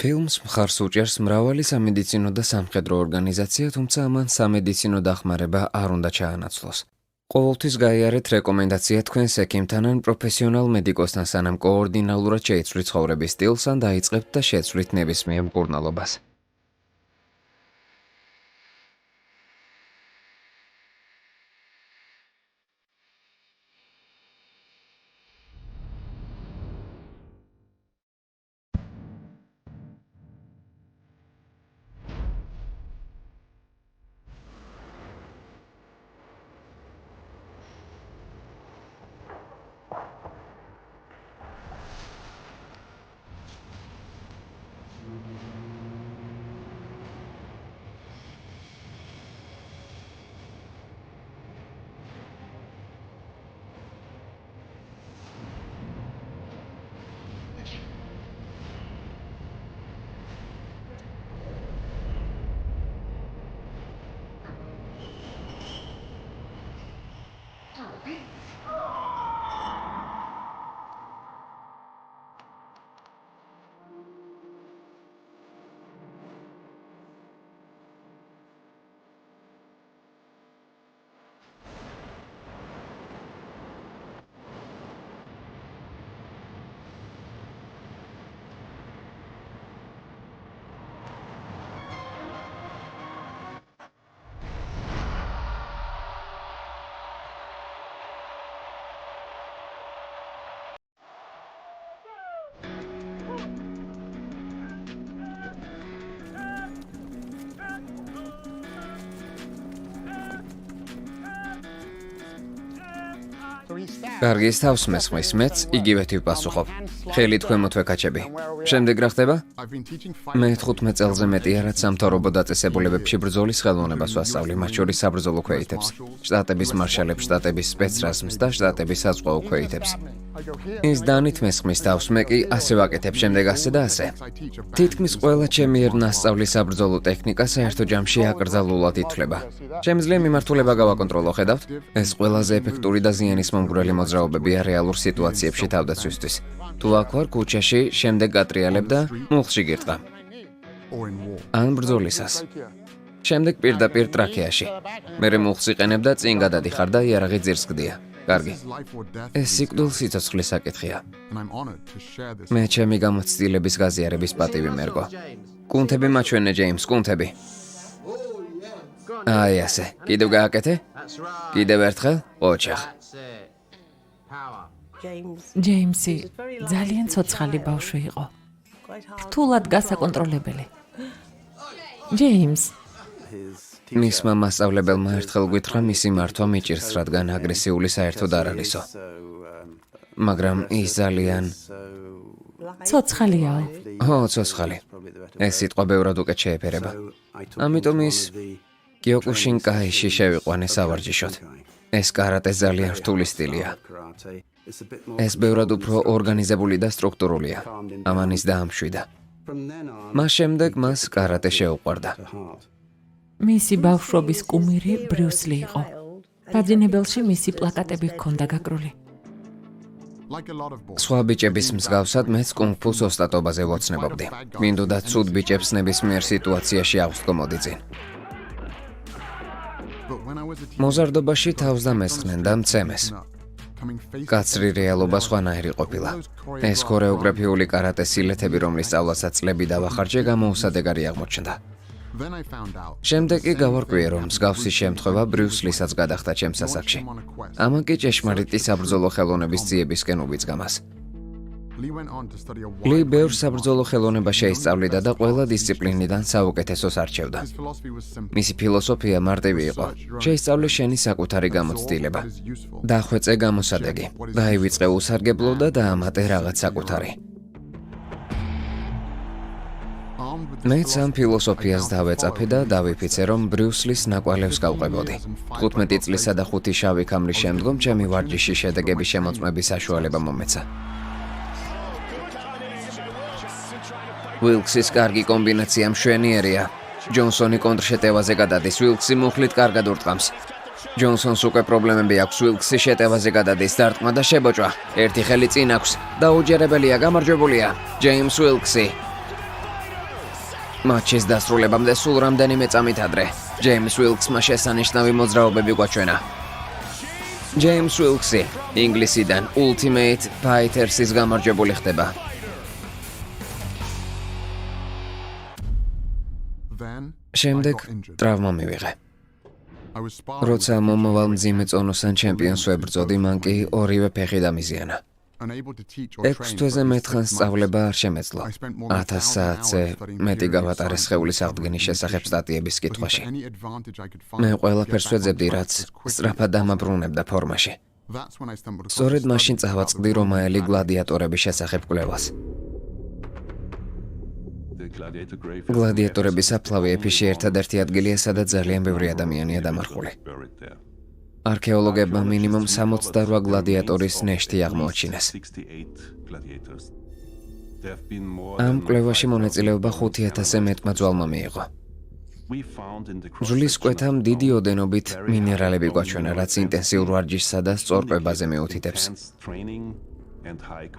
ფილმს მხარს უჭერს მრავალი სამედიცინო და სამხედრო ორგანიზაცია, თუმცა ამან სამედიცინო დახმარება არ უნდა ჩაანაცვლოს. ყოველთვის გაიარეთ რეკომენდაცია თქვენს ექიმთან ან პროფესიონალ მედიკოსთან, სანამ კოორდინალურად შეიცვლით ცხოვრების სტილს ან დაიწყებთ და შეცვლით ნებისმიერ მკურნალობას. კარგი, თავს მესხმის, მეც იგივე ვპასუხობ. ხელი თქვენ მოთვეკაჩები. შემდეგ რა ხდება? მე 15 წელზე მეტია, რაც სამთავრობო დაწესებულებებში ბრძოლის ხელოვნებას ვასწავლი, მათ შორის საბრძოლო ქვეითებს, შტატების მარშალებს, შტატების სპეცრაზმს და შტატების საზღვაო ქვეითებს. ის დანით მესხმის თავს, მე კი ასე ვაკეთებ, შემდეგ ასე და ასე. თითქმის ყველა ჩემი ერთ ნასწავლის საბრძოლო ტექნიკა საერთო ჯამში აკრძალულად ითვლება. შემიძლია მიმართულება გავაკონტროლო, ხედავთ? ეს ყველაზე ეფექტური და ზიანის მომგვრელი მოძრაობებია რეალურ სიტუაციებში თავდაცვისთვის. თუ აქ ვარ ქუჩაში, შემდეგ გატრიალებ და მუხლში გირტყა. ან ბრძოლისას. შემდეგ პირდაპირ ტრაქეაში. მერე მუხლს იყენებ და წინ გადადიხარ და იარაღი ძირს გდია. კარგი. ეს სიკვდილ სიცოცხლის საკითხია. მე ჩემი გამოცდილების გაზიარების პატივი მერგო. კუნთები მაჩვენე, ჯეიმს, კუნთები. აი ასე. კიდევ გააკეთე? კიდევ ერთხელ? ოჩახ. ჯეიმსი ძალიან ცოცხალი ბავშვი იყო. რთულად გასაკონტროლებელი. ჯეიმს მისმა მასწავლებელმა ერთხელ გითხრა მისი მართვა მიჭირს, რადგან აგრესიული საერთოდ არ არისო. მაგრამ ის ძალიან ცოცხალიაო. ცოცხალი. ეს სიტყვა ბევრად უკეთ შეეფერება. ამიტომ ის კიოკუშინკაიში შევიყვანე სავარჯიშოდ. ეს კარატე ძალიან რთული სტილია. ეს ბევრად უფრო ორგანიზებული და სტრუქტურულია. ამან ის დაამშვიდა. მას შემდეგ მას კარატე შეუყვარდა. მისი ბავშვობის კუმირი ბრიუს ლი იყო. დაძინებელში მისი პლაკატები ჰქონდა გაკრული. სხვა ბიჭების მსგავსად მეც კუნგ-ფუს ოსტატობაზე ვოცნებობდი. მინდოდა ცუდ ბიჭებს ნებისმიერ სიტუაციაში ავსდგო მოდიძინ. მოზარდობაში თავს დამესხნენ და მცემეს. კაცრი რეალობა სხვანაირი ყოფილა. ეს ქორეოგრაფიული კარატე სილეთები, რომლის სწავლასაც წლები დავახარჯე, გამოუსადეგარი აღმოჩნდა. შემდეგ კი გავარკვიე, რომ მსგავსი შემთხვევა ბრიუს ლისაც გადახდა ჩემს ასაკში. ამან კი ჭეშმარიტი საბრძოლო ხელოვნების ძიებისკენ უბიძგა მას. ლი ბევრ საბრძოლო ხელოვნება შეისწავლიდა და ყველა დისციპლინიდან საუკეთესოს არჩევდა. მისი ფილოსოფია მარტივი იყო. შეისწავლე შენი საკუთარი გამოცდილება. დახვეწე გამოსადეგი. დაივიწყე უსარგებლო და დაამატე რაღაც საკუთარი. მეც ამ ფილოსოფიას დავეწაფე და დავიფიცე, რომ ბრიუს ლის ნაკვალევს გავყებოდი. 15 წლისა და 5 შავი ქამრის შემდგომ ჩემი ვარჯიში შედეგების შემოწმების საშუალება მომეცა. ვილქსის კარგი კომბინაცია მშვენიერია. ჯონსონი კონტრშეტევაზე გადადის, ვილქსი მუხლით კარგად ურტყამს. ჯონსონს უკვე პრობლემები აქვს, ვილქსი შეტევაზე გადადის, დარტყმა და შებოჭვა. ერთი ხელი წინ აქვს, დაუჯერებელია, გამარჯვებულია. ჯეიმს ვილქსი. მატჩის დასრულებამდე სულ რამდენიმე წამით ადრე ჯეიმს ვილქსმა შესანიშნავი მოძრაობები გვაჩვენა. ჯეიმს ვილქსი ინგლისიდან Ultimate Fighter-ის გამარჯვებული ხდება. შემდეგ ტრავმა მივიღე. როცა მომავალ მძიმე წონოსან ჩემპიონს ვებრძოდი, მან კი ორივე ფეხი დამიზიანა. 6 თვეზე მეტხანს სწავლება არ შემეძლო. 1000 საათზე მეტი გავატარე სხეულის აღდგენის შესახებ სტატიების კითხვაში. მე ყველაფერს ვეძებდი, რაც სწრაფად დამაბრუნებდა ფორმაში. სწორედ მაშინ წავაწყდი რომაელი გლადიატორების შესახებ კვლევას. გლადიატორების საფლავი ეფიში ერთადერთი ადგილია, სადაც ძალიან ბევრი ადამიანია დამარხული. არქეოლოგებმა მინიმუმ 68 გლადიატორის ნეშტი აღმოაჩინეს. ამ კვლევაში მონაწილეობა 5000-ზე მეტმა ძვალმა მიიღო. ძვლის კვეთამ დიდი ოდენობით მინერალები გვაჩვენა, რაც ინტენსიურ ვარჯიშსა და სწორკვებაზე მიუთითებს,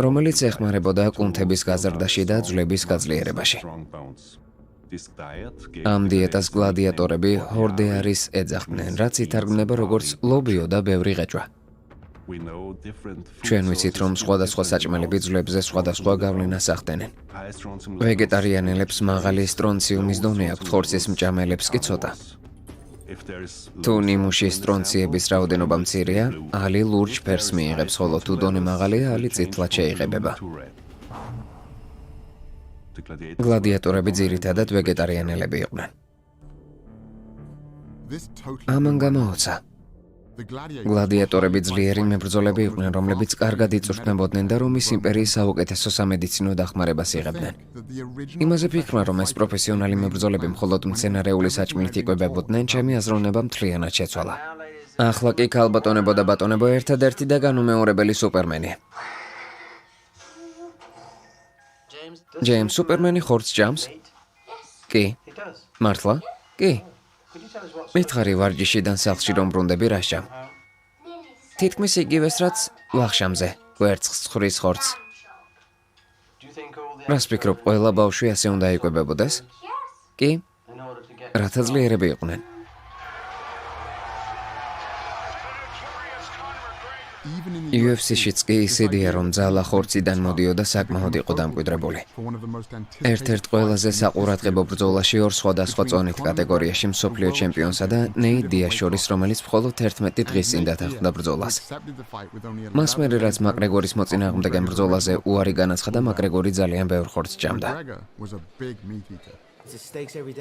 რომელიც ეხმარებოდა კუნთების გაზრდაში და ძვლების გაძლიერებაში. ამ დიეტას გლადიატორები ჰორდე არის ეძახდნენ, რაც ითარგმნება როგორც ლობიო და ბევრი ღეჭვა. ჩვენ ვიცით, რომ სხვადასხვა საჭმელები ძვლებზე სხვადასხვა გავლენას ახდენენ. ვეგეტარიანელებს მაღალი სტრონციუმის დონე აქვთ, ხორცის მჭამელებს კი ცოტა. თუ ნიმუში სტრონციების რაოდენობა მცირეა, ალი ლურჯ ფერს მიიღებს, ხოლო თუ დონე მაღალია, ალი წითლად შეიღებება. გლადიატორები ძირითადად ვეგეტარიანელები იყვნენ. ამან გამოოცა. გლადიატორები ძლიერი მებრძოლები იყვნენ, რომლებიც კარგად იწვრთნებოდნენ და რომის იმპერიის საუკეთესო სამედიცინო დახმარებას იღებდნენ. იმაზე ფიქრმა, რომ ეს პროფესიონალი მებრძოლები მხოლოდ მცენარეული საჭმელით იკვებებოდნენ, ჩემი აზროვნება მთლიანად შეცვალა. ახლა კი ქალბატონებო და ბატონებო, ერთადერთი და განუმეორებელი სუპერმენი. ჯეიმს სუპერმენი ხორცს ჭამს? კი. მართლა? კი. მითხარი ვარჯიშიდან სახლში რომ ბრუნდები რა სჭამ? თითქმის იგივეს, რაც ვახშამზე, ვერცხლს ხრის ხორცს. რას ფიქრობ, ყველა ბავშვი ასე უნდა იკვებებოდეს? კი. რათა ძლიერები იყვნენ. UFC-შიც კი ისედია, რომ ძალა ხორციდან მოდიოდა საკმაოდ იყო დამკვიდრებული. ერთ-ერთ ყველაზე საყურადღებო ბრძოლაში ორ სხვადასხვა წონით კატეგორიაში მსოფლიო ჩემპიონსა და ნეიტ დიას შორის, რომელიც მხოლოდ 11 დღის წინ დათანხმდა ბრძოლას. მას მერე, რაც მაკრეგორის მოწინააღმდეგე ბრძოლაზე უარი განაცხადა, მაკრეგორი ძალიან ბევრ ხორცს ჭამდა.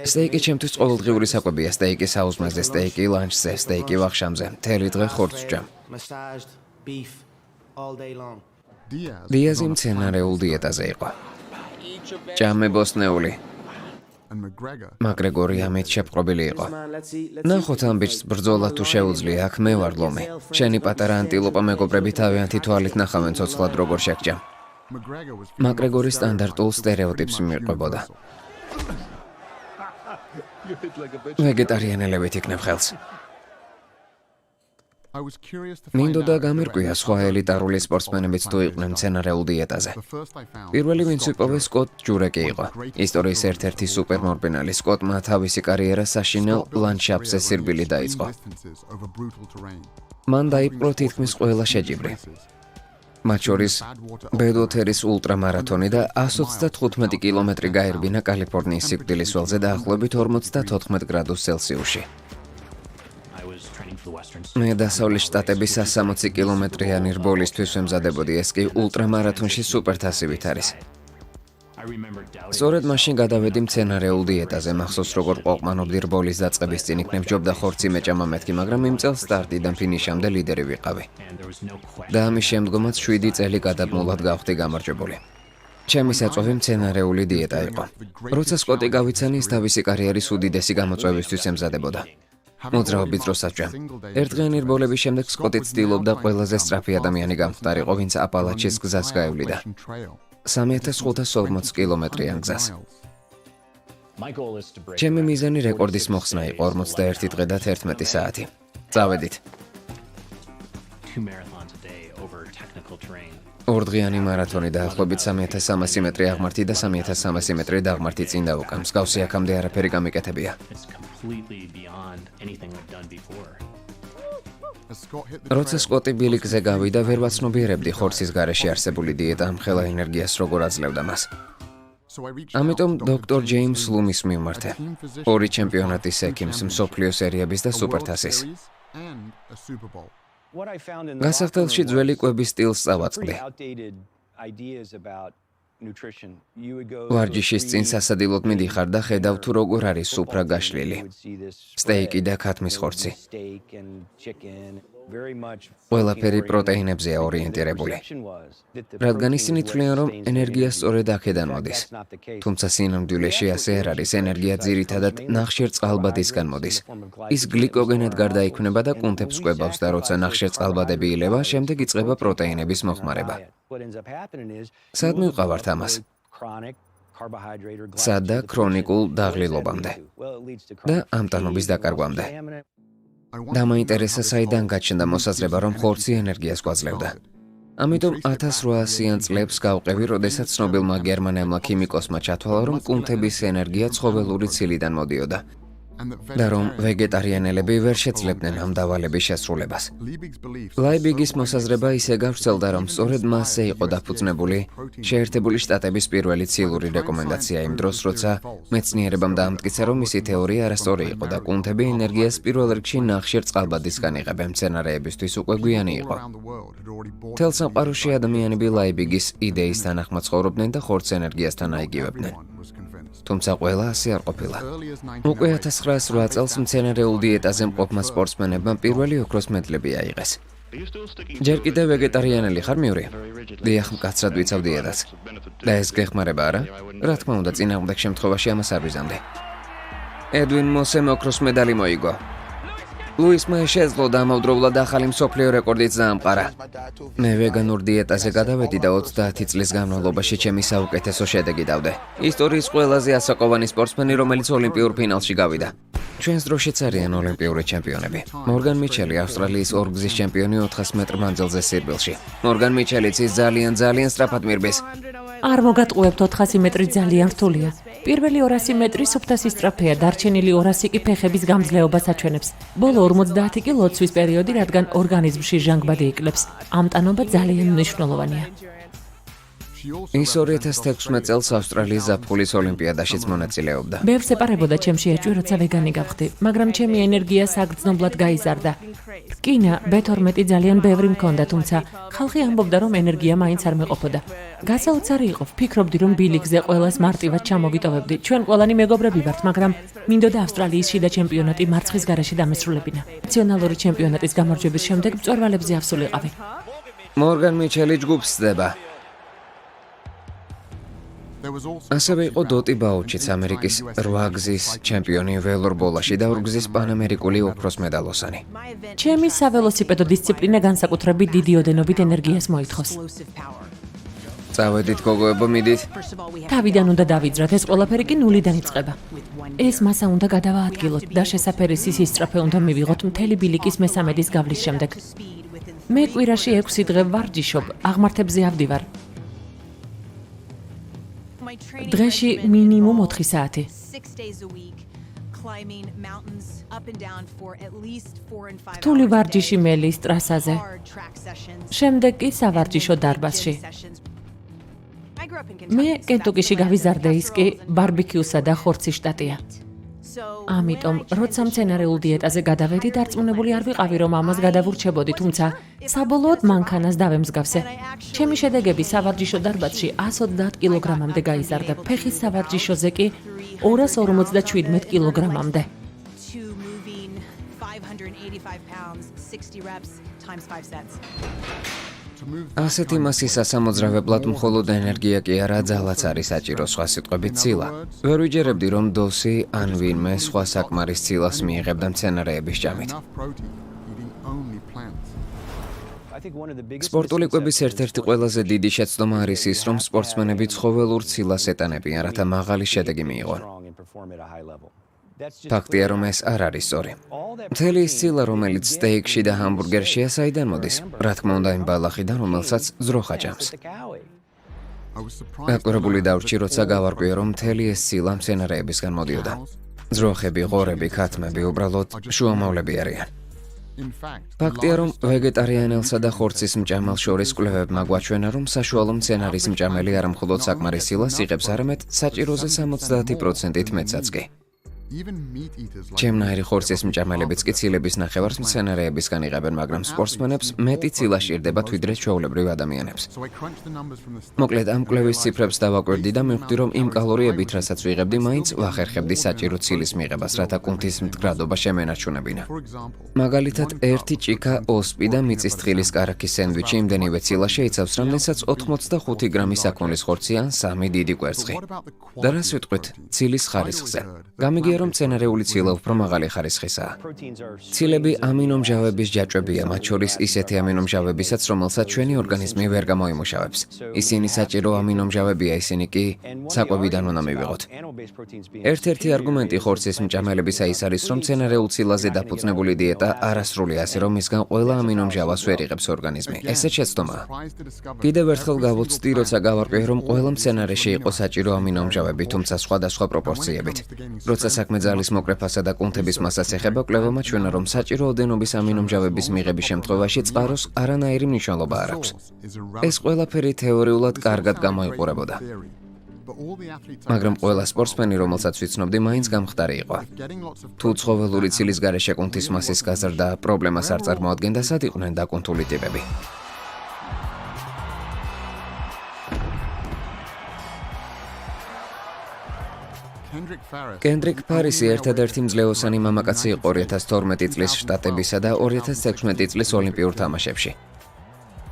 სტეიკი ჩემთვის ყოველდღიური საკვებია, სტეიკი საუზმეზე, სტეიკი ლანჩზე, სტეიკი ვახშამზე, მთელი დღე ხორცს ჭამ. დიაზი მცენარეულ დიეტაზე იყო. ჭამებოსნეული. მაკრეგორი ამით შეპყრობილი იყო. ნახოთ ამ ბიჭს ბრძოლა თუ შეუძლია, აქ მე ვარ ლომი. შენი პატარა ანტილოპა მეგობრები თავიანთი თვალით ნახავენ ცოცხლად როგორ შეგჭამ. მაკრეგორი სტანდარტულ სტერეოტიპს მიყვებოდა. ვეგეტარიანელებით იქნებ ხელს. მინდოდა გამერკვია სხვა ელიტარული სპორტსმენებიც თუ იყვნენ მცენარეულ დიეტაზე. პირველი ვინც ვიპოვეს სკოტ ჯურეკი იყო. ისტორიის ერთ-ერთი სუპერმორბინალი. სკოტმა თავისი კარიერა საშინელ ლანდშაფტზე სირბილი დაიწყო. მან დაიპყრო თითქმის ყველა შეჯიბრი. მათ შორის ბედოთერის ულტრამარათონი და 135 კილომეტრი გაერბინა კალიფორნიის სიკვდილის ველზე დაახლოებით 54 გრადუს ცელსიუსში. მე დასავლეთ შტატების 160 კილომეტრიანი რბოლისთვის ვემზადებოდი, ეს კი ულტრამარათონში სუპერთასივით არის. სწორედ მაშინ გადავედი მცენარეულ დიეტაზე, მახსოვს როგორ ყვაყმანობდი რბოლის დაწყების წინ, იქნებ ჯობდა ხორცი მეჭამა მეთქი, მაგრამ იმ წელს სტარტიდან ფინიშამდე ლიდერი ვიყავი. და ამის შემდგომაც 7 წელი გადაბმულად გავხდი გამარჯვებული. ჩემი საწვავი მცენარეული დიეტა იყო. როცა სკოტი გავიცანი, ის თავისი კარიერის უდიდესი გამოწვევისთვის ემზადებოდა. მოძრაობის დროსაც ჭამ. ერთდღიანი რბოლების შემდეგ სკოტი ცდილობდა ყველაზე სწრაფი ადამიანი გამხდარიყო, ვინც აპალაჩის გზას გაევლიდა. 3540 კილომეტრიან გზას. ჩემი მიზანი რეკორდის მოხსნა იყო 41 დღე და 11 საათი. წავედით. ორდღიანი მარათონი დაახლოებით 3300 მეტრი აღმართი და 3300 მეტრი დაღმართი წინ დაუკან. მსგავსი აქამდე არაფერი გამიკეთებია. როცა სკოტი ბილიკზე გავიდა, ვერ ვაცნობიერებდი ხორცის გარეშე არსებული დიეტა ხელა ენერგიას როგორ აძლევდა მას. ამიტომ დოქტორ ჯეიმს ლუმის მივმართე. 2 ჩემპიონატის ექიმს, მსოფლიო სერიების და სუპერთასის. გასახდელში ძველი კვების სტილს წავაწყდი. ვარჯიშის წინ სასადილოდ მიდიხარ და ხედავ თუ როგორ არის სუფრა გაშლილი. სტეიკი და ქათმის ხორცი. ყველაფერი პროტეინებზეა ორიენტირებული. რადგან ისინი თვლიან, რომ ენერგია სწორედ აქედან მოდის. თუმცა სინამდვილეში ასე არ არის, ენერგია ძირითადად ნახშირწყალბადისგან მოდის. ის გლიკოგენად გარდაიქმნება და კუნთებს კვებავს და როცა ნახშირწყალბადები ილევა, შემდეგ იწყება პროტეინების მოხმარება. სად მივყავართ ამას? სად და ქრონიკულ დაღლილობამდე და ამტანობის დაკარგვამდე. დამაინტერესა საიდან გაჩნდა მოსაზრება, რომ ხორცი ენერგიას გვაძლევდა. ამიტომ 1800-იან წლებს გავყევი, როდესაც ცნობილმა გერმანელმა ქიმიკოსმა ჩათვალა, რომ კუნთების ენერგია ცხოველური ცილიდან მოდიოდა და რომ ვეგეტარიანელები ვერ შეძლებდნენ ამ დავალების შესრულებას. ლაიბიგის მოსაზრება ისე გავრცელდა, რომ სწორედ მასზე იყო დაფუძნებული შეერთებული შტატების პირველი ცილური რეკომენდაცია იმ დროს, როცა მეცნიერებამ დაამტკიცა, რომ მისი თეორია არასწორი იყო და კუნთები ენერგიას პირველ რიგში ნახშირწყალბადისგან იღებენ. მცენარეებისთვის უკვე გვიანი იყო. მთელ სამყაროში ადამიანები ლაიბიგის იდეის თანახმად ცხოვრობდნენ და ხორცს ენერგიასთან აიგივებდნენ. თუმცა ყველა ასე არ ყოფილა. უკვე 1908 წელს მცენარეულ დიეტაზე მყოფმა სპორტსმენებმა პირველი ოქროს მედლები აიღეს. ჯერ კიდევ ვეგეტარიანელი ხარ მიური? დიახ, მკაცრად ვიცავ დიეტას. და ეს გეხმარება არა? რა თქმა უნდა, წინააღმდეგ შემთხვევაში ამას არ ვიზამდი. ედვინ მოსემ ოქროს მედალი მოიგო. ლუისმა შეძლო და ამავდროულად ახალი მსოფლიო რეკორდიც დაამყარა. მე ვეგანურ დიეტაზე გადავედი და 30 წლის განმავლობაში ჩემი საუკეთესო შედეგი დავდე. ისტორიის ყველაზე ასაკოვანი სპორტსმენი, რომელიც ოლიმპიურ ფინალში გავიდა. ჩვენს დროშიც არიან ოლიმპიური ჩემპიონები. მორგან მიჩელი, ავსტრალიის ორგზის ჩემპიონი 400 მეტრ მანძილზე სირბილში. მორგან მიჩელიც ის ძალიან სწრაფად მირბის. არ მოგატყუებთ 400 მეტრი ძალიან რთულია. პირველი 200 მეტრი სუფთასი სწრაფია, დარჩენილი 200 კი ფეხების გამძლეობას აჩვენებს. ბოლო 50 კი ლოცვის პერიოდი, რადგან ორგანიზმში ჟანგბადი იკლებს. ამტანობა ძალიან მნიშვნელოვანია. ის 2016 წელს ავსტრალიის ზაფხულის ოლიმპიადაშიც მონაწილეობდა. ბევრს ეპარებოდა ჩემში ეჭვი, როცა ვეგანი გავხდი, მაგრამ ჩემი ენერგია საგრძნობლად გაიზარდა. რკინა B12 ძალიან ბევრი მქონდა, თუმცა ხალხი ამბობდა, რომ ენერგია მაინც არ მეყოფოდა. გასაოცარი იყო, ვფიქრობდი, რომ ბილიკზე ყველას მარტივად ჩამოგიტოვებდი. ჩვენ ყველანი მეგობრები ვართ, მაგრამ მინდოდა ავსტრალიის შიდა ჩემპიონატი მარცხის გარეშე დამესრულებინა. ნაციონალური ჩემპიონატის გამარჯვების შემდეგ მწვერვალებზე ავსულიყავი. მორგან მიჩელი ჯგუფს ძდება. ასევე იყო დოტი ბაუჩიც, ამერიკის 8 გზის ჩემპიონი ველორბოლაში და 2 გზის პანამერიკული ოქროს მედალოსანი. ჩემი საველოსიპედო დისციპლინა განსაკუთრებით დიდი ოდენობით ენერგიას მოითხოვს. წავედით გოგოებო, მიდით. თავიდან უნდა დავიძრათ, ეს ყველაფერი კი ნულიდან იწყება. ეს მასა უნდა გადავაადგილოთ და შესაფერი სისის სწრაფე უნდა მივიღოთ მთელი ბილიკის მესამედის გავლის შემდეგ. მე კვირაში 6 დღე ვარჯიშობ, აღმართებზე ავდივარ. დღეში მინიმუმ 4 საათი. რთული ვარჯიში მელის ტრასაზე. შემდეგ კი სავარჯიშო დარბაზში. მე კენტუკიში გავიზარდე, ის კი ბარბეკიუსა და ხორცის შტატია. ამიტომ, როცა მცენარეულ დიეტაზე გადავედი, დარწმუნებული არ ვიყავი, რომ ამას გადავურჩებოდი, თუმცა საბოლოოდ მანქანას დავემსგავსე. ჩემი შედეგები სავარჯიშო დარბაზში 130 კილოგრამამდე გაიზარდა, ფეხის სავარჯიშოზე კი 257 კილოგრამამდე. ასეთი მასის ასამოძრავებლად მხოლოდ ენერგია კი არა, ძალაც არის საჭირო, სხვა სიტყვებით ცილა. ვერ ვიჯერებდი, რომ დოსი ან ვინმე სხვა საკმარის ცილას მიიღებდა მცენარეების ჭამით. სპორტული კვების ერთ-ერთი ყველაზე დიდი შეცდომა არის ის, რომ სპორტსმენები ცხოველურ ცილას ეტანებიან, რათა მაღალი შედეგი მიიღონ. ფაქტია, რომ ეს არ არის სწორი. მთელი ის ცილა, რომელიც სტეიკში და ჰამბურგერშია, საიდან მოდის? რა თქმა უნდა, იმ ბალახიდან, რომელსაც ძროხა ჭამს. გაკვირვებული დავრჩი, როცა გავარკვიე, რომ მთელი ეს ცილა მცენარეებისგან მოდიოდა. ძროხები, ღორები, ქათმები უბრალოდ შუამავლები არიან. ფაქტია, რომ ვეგეტარიანელსა და ხორცის მჭამელს შორის კვლევებმა გვაჩვენა, რომ საშუალო მცენარის მჭამელი არა მხოლოდ საკმარის ცილას იღებს, არამედ საჭიროზე 70%-ით მეტსაც კი. ჩემნაირი ხორცის მჭამელებიც კი ცილების ნახევარს მცენარეებისგან იღებენ, მაგრამ სპორტსმენებს მეტი ცილა სჭირდებათ ვიდრე ჩვეულებრივ ადამიანებს. მოკლედ, ამ კვლევის ციფრებს დავაკვირდი და მივხვდი, რომ იმ კალორიებით, რასაც ვიღებდი, მაინც ვახერხებდი საჭირო ცილის მიღებას, რათა კუნთის მდგრადობა შემენარჩუნებინა. მაგალითად, ერთი ჭიქა ოსპი და მიწის თხილის კარაქის სენდვიჩი იმდენივე ცილა შეიცავს, რამდენსაც 85 გრამი საქონლის ხორცი ან 3 დიდი კვერცხი. და რას ვიტყვით ცილის ხარისხზე? გამიგია, რომ მცენარეული ცილა უფრო მაღალი ხარისხისაა. ცილები ამინომჟავების ჯაჭვებია, მათ შორის ისეთი ამინომჟავებისაც, რომელსაც ჩვენი ორგანიზმი ვერ გამოიმუშავებს. ისინი საჭირო ამინომჟავებია, ისინი კი საკვებიდან უნდა მივიღოთ. ერთ-ერთი არგუმენტი ხორცის მჭამელებისა ის არის, რომ მცენარეულ ცილაზე დაფუძნებული დიეტა არასრულია, ასე რომ მისგან ყველა ამინომჟავას ვერ იღებს ორგანიზმი. ესეც შეცდომაა. კიდევ ერთხელ გავუცდი, როცა გავარკვიე, რომ ყველა მცენარეში იყო საჭირო ამინომჟავები, თუმცა სხვადასხვა პროპორციებით. როცა საქმე ძალის მოკრეფასა და კუნთების მასას ეხება, კვლევებმა ჩვენა, რომ საჭირო ოდენობის ამინომჟავების მიღების შემთხვევაში წყაროს არანაირი მნიშვნელობა არ აქვს. ეს ყველაფერი თეორიულად კარგად გამოიყურებოდა. მაგრამ ყველა სპორტსმენი, რომელსაც ვიცნობდი, მაინც გამხდარი იყო. თუ ცხოველური ცილის გარეშე კუნთის მასის გაზრდა პრობლემას არ წარმოადგენდა, სად იყვნენ დაკუნთული ტიპები? კენდრიკ ფარისი ერთადერთი მძლეოსანი მამაკაცი იყო 2012 წლის შტატებისა და 2016 წლის ოლიმპიურ თამაშებში.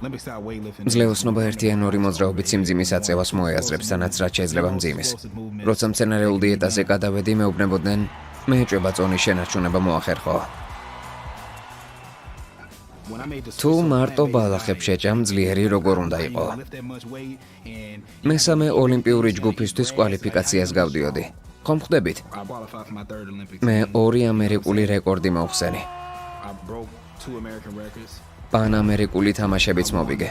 მძლეოსნობა ერთიან ორი მოძრაობით სიმძიმის აწევას მოეაზრებს, თანაც რაც შეიძლება მძიმის. როცა მცენარეულ დიეტაზე გადავედი, მეუბნებოდნენ, მე ეჭვება წონის შენარჩუნება მოახერხო. თუ მარტო ბალახებს შეჭამ, ძლიერი როგორ უნდა იყო. მესამე ოლიმპიური ჯგუფისთვის კვალიფიკაციას გავდიოდი. ხომ ხვდებით? მე 2 ამერიკული რეკორდი მოვხსენი. პანამერიკული თამაშებიც მოვიგე.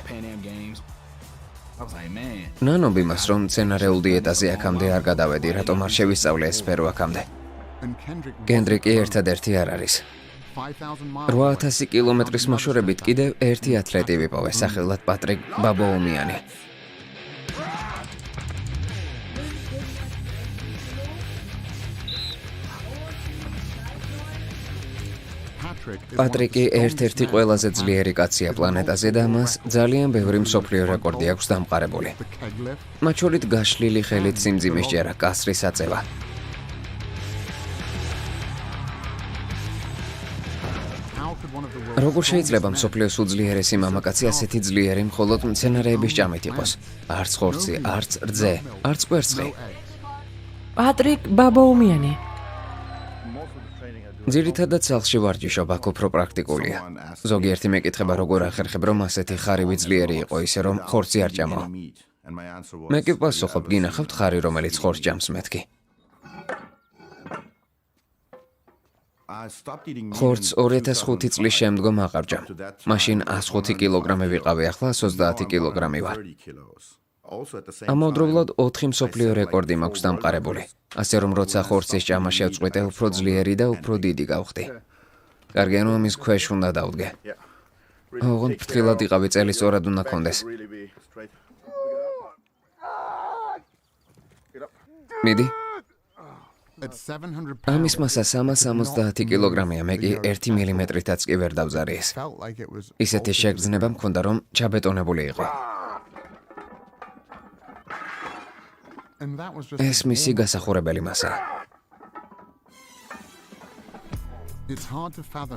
ნანობ იმას, რომ მცენარეულ დიეტაზე აქამდე არ გადავედი, რატომ არ შევისწავლე ეს სფერო აქამდე. კენდრიკი ერთადერთი არ არის. 8000 კილომეტრის მოშორებით კიდევ ერთი ათლეტი ვიპოვე, სახელად პატრიკ ბაბოუმიანი. პატრიკი ერთ-ერთი ყველაზე ძლიერი კაცია პლანეტაზე და მას ძალიან ბევრი მსოფლიო რეკორდი აქვს დამყარებული. მათ შორის გაშლილი ხელით სიმძიმის ჯერა, კასრის აწევა. როგორ შეიძლება მსოფლიოს უძლიერესი მამაკაცი ასეთი ძლიერი მხოლოდ მცენარეების ჭამით იყოს? არც ხორცი, არც რძე, არც კვერცხი. პატრიკ ბაბოუმიანი. ძირითადად სახლში ვარჯიშობ, აქ უფრო პრაქტიკულია. ზოგიერთი მეკითხება, როგორ ახერხებ, რომ ასეთი ხარივი ძლიერი იყო, ისე რომ ხორცი არ ჭამო. მე კი პასუხობ, გინახავთ ხარი, რომელიც ხორცს ჭამს, მეთქი. ხორცს 2005 წლის შემდგომ აღარ ჭამ. მაშინ 105 კილოგრამი ვიყავი, ახლა 130 კილოგრამი ვარ. ამავდროულად 4 მსოფლიო რეკორდი მაქვს დამყარებული. ასე რომ როცა ხორცის ჭამა შევწყვიტე, უფრო ძლიერი და უფრო დიდი გავხდი. კარგია, რომ ამის ქვეშ უნდა დავდგე. ოღონდ ფრთხილად იყავი, წელი სწორად უნდა კონდეს. მიდი. ამის მასა 370 კილოგრამია, მე კი 1 მილიმეტრითაც კი ვერ დავზარი ეს. ისეთი შეგრძნება მქონდა, რომ ჩაბეტონებული იყო. ეს მისი გასახურებელი მასაა.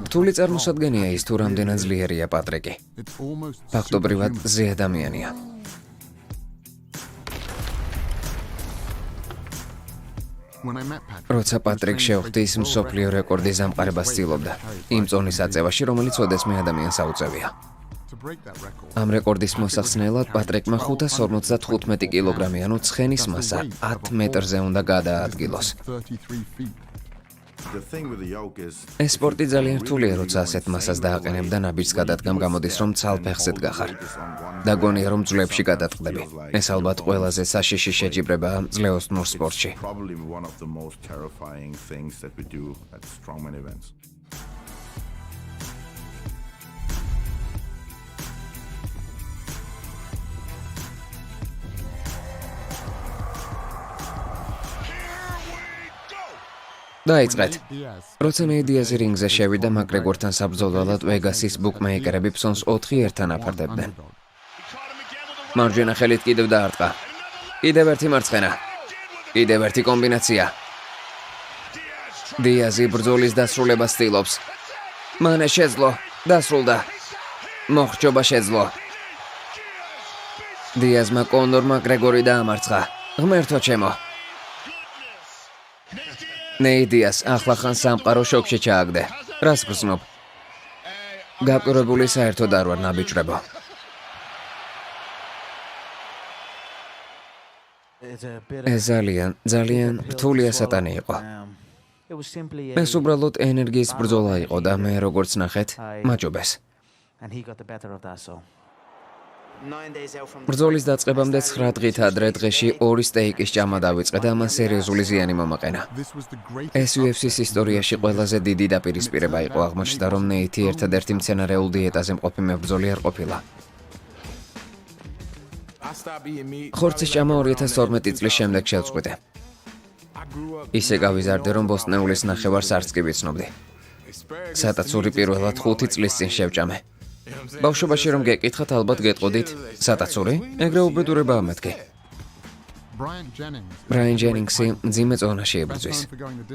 რთული წარმოსადგენია ის, თუ რამდენად ძლიერია პატრიკი. ფაქტობრივად ზე ადამიანია. როცა პატრიკ შევხვდი, ის მსოფლიო რეკორდის დამყარებას ცდილობდა. იმ წონის აწევაში, რომელიც ოდესმე ადამიანს აუწევია. ამ რეკორდის მოსახსნელად პატრიკმა 555 კილოგრამი, ანუ ცხენის მასა 10 მეტრზე უნდა გადაადგილოს. ეს სპორტი ძალიან რთულია, როცა ასეთ მასას დააყენებ და ნაბიჯს გადადგამ გამოდის, რომ ცალფეხზედ გახარ. და გონია, რომ ძლებში გადატყდები. ეს ალბათ ყველაზე საშიში შეჯიბრებაა ძლევოსნურ სპორტში. დაიწყეთ. როცა ნეიდიაზი რინგზე შევიდა, მაკგრეგორთან საბრძოლველად ვეგასის ბუკმეიკერები ფსონს 4-1-თან აფარდებდნენ. მარჯვენა ხელით კიდევ დაარტყა. კიდევ ერთი მარცხენა. კიდევ ერთი კომბინაცია. დიაზი ბრძოლის დასრულებას ცდილობს. მანე შეძლო, დასრულდა. მოხჭობა შეძლო. დიაზმა კონორ მაკგრეგორი დაამარცხა. ღმერთო ჩემო. ნეიდიას ახლახან სამყარო შოკში ჩააგდე. რას გრძნობ? გაკურებული საერთოდ არ ვარ ნაბიჯრებო. ეს ძალიან რთული ასატანი იყო. ეს უბრალოდ ენერგიის ბრძოლა იყო და მე როგორც ნახეთ, მაჯობეს. ბრძოლის დაწყებამდე 9 დღით ადრე დღეში 2 სტეიკის ჭამა დავიწყე და ამან სერიოზული ზიანი მომაყენა. ეს UFC-ის ისტორიაში ყველაზე დიდი დაპირისპირება იყო, აღმოჩნდა, რომ ნეითი ერთადერთი მცენარეულ დიეტაზე მყოფი მებრძოლი არ ყოფილა. ხორცის ჭამა 2012 წლის შემდეგ შევწყვიტე. ისე გავიზარდე, რომ ბოსტნეულის ნახევარს არც კი ვიცნობდი. სატაცური პირველად 5 წლის წინ შევჭამე. ბავშვობაში რომ გეკითხათ, ალბათ გეტყოდით, სატაცური? ეგრე უბედურებაა მეთქი. ბრაიან ჯენინგსი მძიმე წონაში ებრძვის.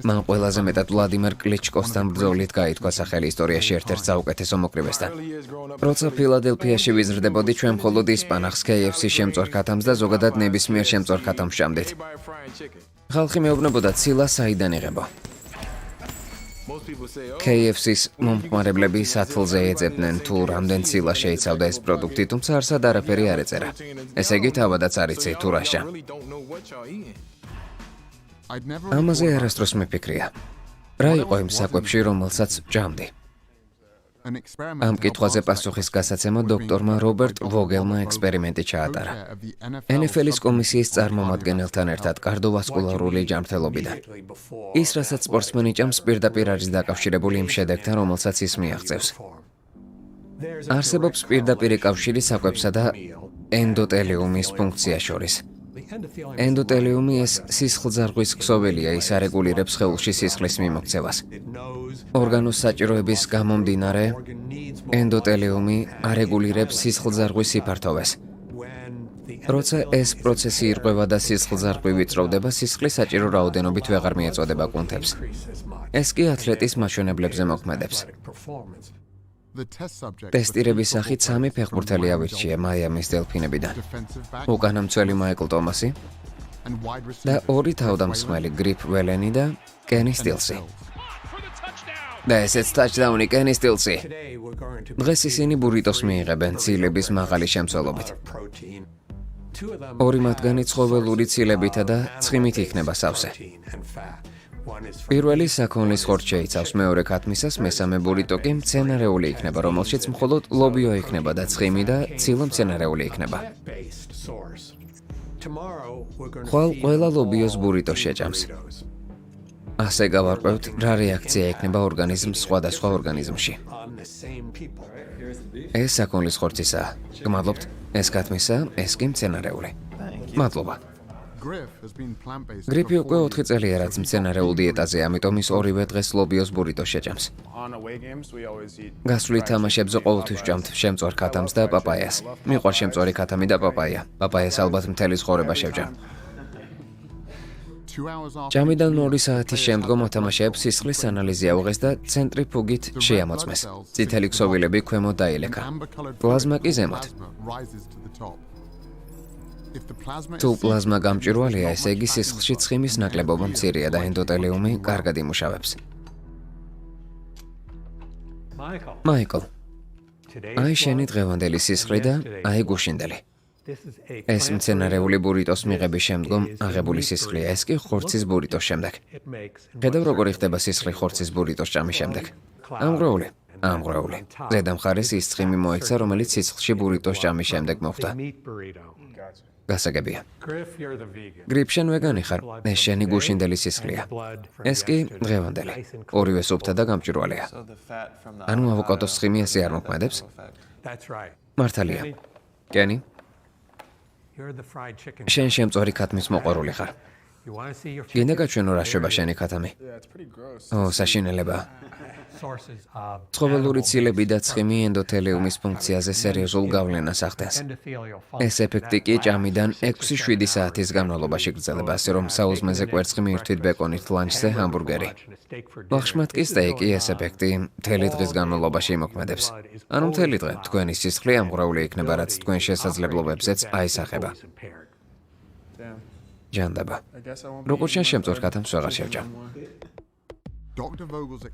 მან ყველაზე მეტად ვლადიმერ კლიჩკოსთან ბრძოლით გაითქვა სახელი ისტორიაში ერთ-ერთ საუკეთესო მოკრივესთან. როცა ფილადელფიაში ვიზრდებოდი, ჩვენ მხოლოდ ისპანახს, KFC-ს შემწვარ ქათამს და ზოგადად ნებისმიერ შემწვარ ქათამს ვჭამდით. ხალხი მეუბნებოდა, ცილა საიდან იღებო? KFC-ს მომხმარებლები სათლზე ეძებდნენ, თუ რამდენ ცილა შეიცავდა ეს პროდუქტი, თუმცა არსად არაფერი არ ეწერა. ესე იგი, თავადაც არ იცი თუ რა შა. ამაზე არასდროს მეფიქრია. რა იყო იმ საკვებში, რომელსაც ვჭამდი? ამ კითხვაზე პასუხის გასაცემად დოქტორმა რობერტ ვოგელმა ექსპერიმენტი ჩაატარა. NFL-ის კომისიის წარმომადგენელთან ერთად კარდოვასკულარული ჯანმრთელობიდან. ის, რასაც სპორტსმენი ჭამს, პირდაპირ არის დაკავშირებული იმ შედეგთან, რომელსაც ის მიაღწევს. არსებობს პირდაპირი კავშირი საკვებსა და ენდოტელიუმის ფუნქციას შორის. ენდოტელიუმი ეს სისხლძარღვის ქსოველია, ის არეგულირებს სხეულში სისხლის მიმოქცევას. ორგანოს საჭიროების გამომდინარე, ენდოტელიუმი არეგულირებს სისხლძარღვის სიფართოვეს. როცა ეს პროცესი ირღვევა და სისხლძარღვი ვიწროვდება, სისხლი საჭირო რაოდენობით ვეღარ მიეწოდება კუნთებს. ეს კი ათლეტის მაჩვენებლებზე მოქმედებს. ტესტირების სახით 3 ფეხბურთელი ავირჩია მაიამის დელფინებიდან. უკანა მცველი მაიკლ ტომასი და 2 თავდამსხმელი გრიფ ველენი და კენი სტილსი. და ესეც ტაჩდაუნი კენი სტილსი. დღეს ისინი ბურიტოს მიიღებენ ცილების მაღალი შემცველობით. 2 მათგანი ცხოველური ცილებითა და ცხიმით იქნება სავსე. პირველი საქონლის ხორცს შეიცავს, მეორე ქათმისას, მესამე ბურიტო კი მცენარეული იქნება, რომელშიც მხოლოდ ლობიო იქნება და ცხიმი და ცილა მცენარეული იქნება. ხვალ ყველა ლობიოს ბურიტოს შეჭამს. ასე გავარკვევთ, რა რეაქცია ექნება ორგანიზმს სხვადასხვა ორგანიზმში. ეს საქონლის ხორცისაა. გმადლობთ, ეს ქათმისა, ეს კი მცენარეული. მადლობა. გრიფი უკვე 4 წელია რაც მცენარეულ დიეტაზე, ამიტომ ის ორივე დღეს ლობიოს ბურიტოს შეჭამს. გასვლით თამაშებზე ყოველთვის ვჭამთ შემწვარ ქათამს და პაპაიას. მიყვარს შემწვარი ქათამი და პაპაია. პაპაიას ალბათ მთელი ცხოვრება შევჭამ. ჭამიდან 2 საათის შემდგომ ათამაშეებს სისხლის ანალიზი აუღეს და ცენტრიფუგით შეამოწმეს. წითელი ქსოვილები ქვემოთ დაილეკა. პლაზმა კი ზემოთ. თუ პლაზმა გამჭვირვალეა, ესე იგი სისხლში ცხიმის ნაკლებობა მცირეა და ენდოტელიუმი კარგად იმუშავებს. მაიკლ, აი შენი დღევანდელი სისხლი და აი გუშინდელი. ეს მცენარეული ბურიტოს მიღების შემდგომ აღებული სისხლია, ეს კი ხორცის ბურიტოს შემდეგ. ხედავ როგორ იხდება სისხლი ხორცის ბურიტოს ჭამის შემდეგ. ამღვრეული. ზედა მხარეს ის ცხიმი მოექცა, რომელიც სისხლში ბურიტოს ჭამის შემდეგ მოხვდა. გასაგებია. გრიფ, შენ ვეგანი ხარ? ეს შენი გუშინდელი სისხლია. ეს კი დღევანდელი. ორივე სუფთა და გამჭვირვალეა. ანუ ავოკადოს ცხიმი ასე არ მოქმედებს? მართალია. კენი? შენ შემწვარი ქათმის მოყვარული ხარ. გინდა გაჩვენო რა შვება შენი ქათამი? საშინელება. ცხოველური ცილები და ცხიმი ენდოთელიუმის ფუნქციაზე სერიოზულ გავლენას ახდენს. ეს ეფექტი კი ჭამიდან 6-7 საათის განმავლობაში გრძელდება, ასე რომ საუზმეზე კვერცხი მიირთვით ბეკონით, ლანჩზე ჰამბურგერი. ვახშმად კი სტეიკი ეს ეფექტი მთელი დღის განმავლობაში იმოქმედებს. ანუ მთელი დღე თქვენი სისხლი ამღვრეული იქნება, რაც თქვენ შესაძლებლობებზეც აისახება. ჯანდაბა. როგორც შენ შემწვარ ქათამს ვეღარ შევჭამ.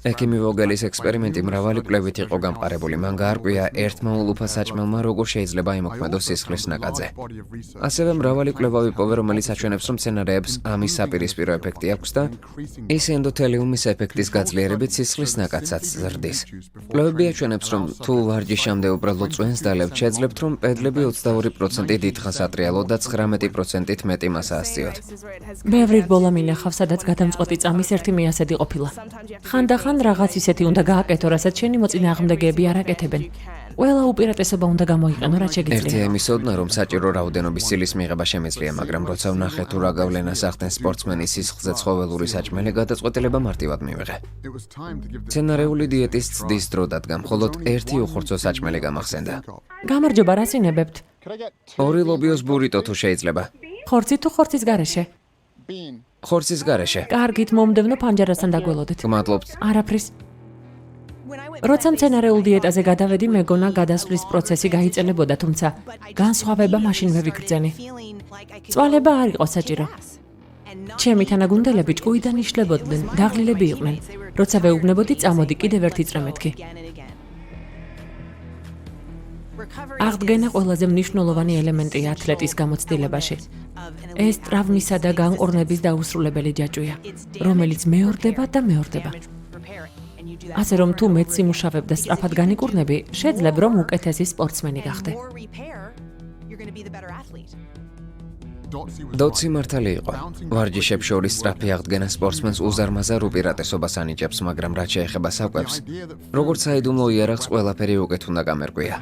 ექიმი ვოგელის ექსპერიმენტი მრავალი კვლევით იყო გამყარებული. მან გაარკვია ერთმა ულუფა საჭმელმა როგორ შეიძლება იმოქმედოს სისხლის ნაკადზე. ასევე მრავალი კვლევა ვიპოვე, რომელიც აჩვენებს, რომ მცენარეებს ამის საპირისპირო ეფექტი აქვს და ის ენდოთელიუმის ეფექტის გაძლიერებით სისხლის ნაკადსაც ზრდის. კვლევები აჩვენებს, რომ თუ ვარჯიშამდე უბრალოდ წვენს დალებთ, შეძლებთ, რომ პედლები 22% დიდხანს ატრიალოთ და 19%-ით მეტი მასა ასწიოთ. ბევრი რბოლა მინახავს, სადაც გადამწყვეტი წამის ერთი მიასედი ყოფილა. ხანდახან რაღაც ისეთი უნდა გააკეთო, რასაც შენი მოწინააღმდეგეები არ აკეთებენ. ყველა უპირატესობა უნდა გამოიყენო, რაც შეგიძლია. ერთი ემისოდნა, რომ საჭირო რაოდენობის ცილის მიღება შემეძლია, მაგრამ როცა ვნახე თუ რა გავლენას ახდენს სპორტსმენის სისხლზე ცხოველური საჭმელი, გადაწყვეტილება მარტივად მივიღე. მცენარეული დიეტის ცდის დრო დადგა, მხოლოდ ერთი უხორცო საჭმელი გამახსენდა. გამარჯობა, რას ინებებთ? 2 ლობიოს ბურიტო თუ შეიძლება. ხორცი თუ ხორცის გარეშე? ხორცის გარეშე. კარგით, მომდევნო ფანჯარასთან დაგველოდეთ. გმადლობთ. არაფრის. როცა მცენარეულ დიეტაზე გადავედი, მეგონა გადასვლის პროცესი გაიწელებოდა, თუმცა განსხვავება მაშინვე ვიგრძენი. წვალება არ იყო საჭირო. ჩემი თანაგუნდელები ჭკუიდან იშლებოდნენ, დაღლილები იყვნენ. როცა ვეუბნებოდი, წამოდი კიდევ ერთი წრე მეთქი. აღდგენა ყველაზე მნიშვნელოვანი ელემენტია ათლეტის გამოცდილებაში. ეს ტრავმისა და განყურნების დაუსრულებელი ჯაჭვია, რომელიც მეორდება და მეორდება. ასე რომ თუ მეც სიმუშავებ და სწრაფად განიკურნები, შეძლებ რომ უკეთესი სპორტსმენი გახდე. დოცი მართალი იყო. ვარჯიშებს შორის სწრაფი აღდგენა სპორტსმენს უზარმაზარ უპირატესობას ანიჭებს, მაგრამ რაც შეეხება საკვებს, როგორც საიდუმლო იარაღს ყველაფერი უკეთ უნდა გამერკვია.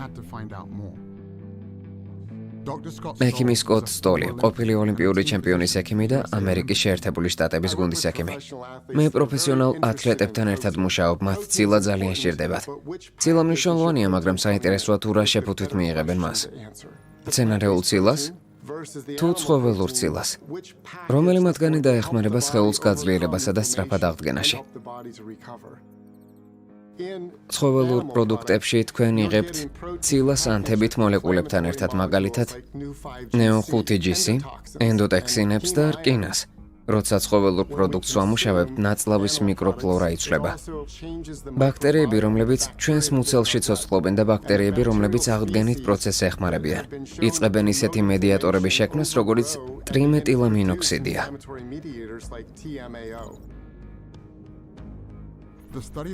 ექიმი სკოტ სტოლი, ყოფილი ოლიმპიური ჩემპიონის ექიმი და ამერიკის შეერთებული შტატების გუნდის ექიმი. მე პროფესიონალ ათლეტებთან ერთად მუშაობ, მათ ცილა ძალიან სჭირდებათ. ცილა მნიშვნელოვანია, მაგრამ საინტერესოა თუ რა შეფუთვით მიიღებენ მას. მცენარეულ ცილას თუ ცხოველურ ცილას. რომელი მათგანი დაეხმარება სხეულს გაძლიერებასა და სწრაფად აღდგენაში? ცხოველურ პროდუქტებში თქვენ იღებთ ცილას ანთებით მოლეკულებთან ერთად, მაგალითად ნეონ-5-GC, ენდოტექსინებს და რკინას. როცა ცხოველურ პროდუქტს ვამუშავებთ, ნაწლავის მიკროფლორა იცვლება. ბაქტერიები, რომლებიც ჩვენს მუცელში ცოცხლობენ და ბაქტერიები, რომლებიც აღდგენით პროცესს ეხმარებიან, იწყებენ ისეთი მედიატორების შექმნას, როგორიც ტრიმეტიламინოქსიდია.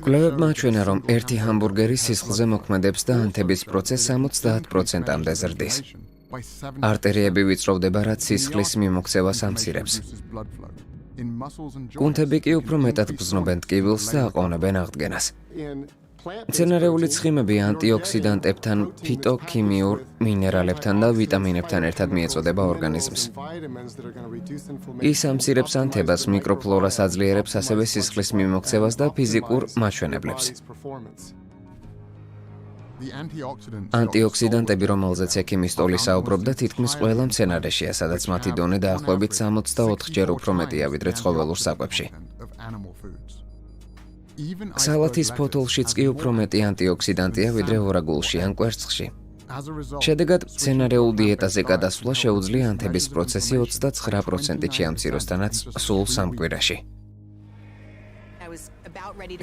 კვლევებმა აჩვენა, რომ ერთი ჰამბურგერი სისხლზე მოქმედებს და ანთების პროცესს 70%-მდე ზრდის. არტერიები ვიწროვდება, რაც სისხლის მიმოქცევას ამცირებს. კუნთები კი უფრო მეტად გრძნობენ ტკივილს და აყოვნებენ აღდგენას. მცენარეული ცხიმები ანტიოქსიდანტებთან, ფიტოქიმიურ მინერალებთან და ვიტამინებთან ერთად მიეწოდება ორგანიზმს. ის ამცირებს ანთებას, მიკროფლორას აძლიერებს, ასევე სისხლის მიმოქცევას და ფიზიკურ მაჩვენებლებს. ანტიოქსიდანტები, რომელზეც ექიმი სტოლი საუბრობდა, თითქმის ყველა მცენარეშია, სადაც მათი დონე დაახლოებით 64-ჯერ უფრო მეტია ვიდრე ცხოველურ საკვებში. სალათის ფოთოლშიც კი უფრო მეტი ანტიოქსიდანტია ვიდრე ორაგულში ან კვერცხში. შედეგად, მცენარეულ დიეტაზე გადასვლა შეუძლია ანთების პროცესი 29%-ით შეამციროს, თანაც სულ 3 კვირაში.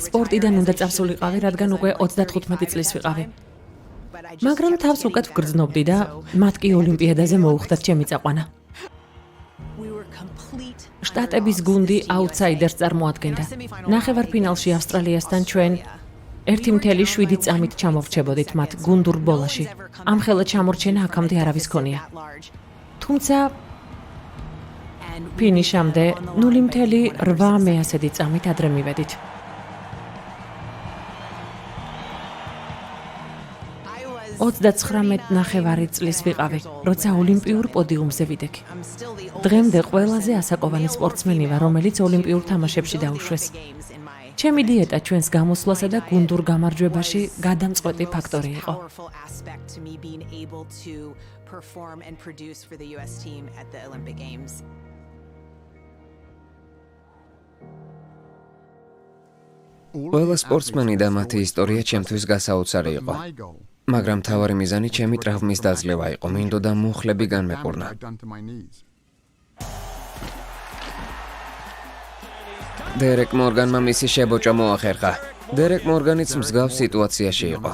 სპორტიდან უნდა წავსულიყავი, რადგან უკვე 35 წლის ვიყავი. მაგრამ თავს უკეთ ვგრძნობდი და მათ კი ოლიმპიადაზე მოუხდათ ჩემი წაყვანა. შტატების გუნდი აუთსაიდერს წარმოადგენდა. ნახევარფინალში ავსტრალიასთან ჩვენ 1.7 წამით ჩამოვრჩებოდით მათ გუნდურ ბოლაში. ამხელა ჩამორჩენა აქამდე არავის ქონია. თუმცა ფინიშამდე 0.8 წამით ადრე მივედით. ნახევარი წლის ვიყავი, როცა ოლიმპიურ პოდიუმზე ვიდექი. დღემდე ყველაზე ასაკოვანი სპორტსმენი ვარ, რომელიც ოლიმპიურ თამაშებში დაუშვეს. ჩემი დიეტა ჩვენს გამოსვლასა და გუნდურ გამარჯვებაში გადამწყვეტი ფაქტორი იყო. ყველა სპორტსმენი და მათი ისტორია ჩემთვის გასაოცარი იყო. მაგრამ მთავარი მიზანი ჩემი ტრავმის დაძლევა იყო. მინდოდა მუხლები განმეყურნა. დერეკ მორგანმა მისი შებოჭა მოახერხა. დერეკ მორგანიც მსგავს სიტუაციაში იყო.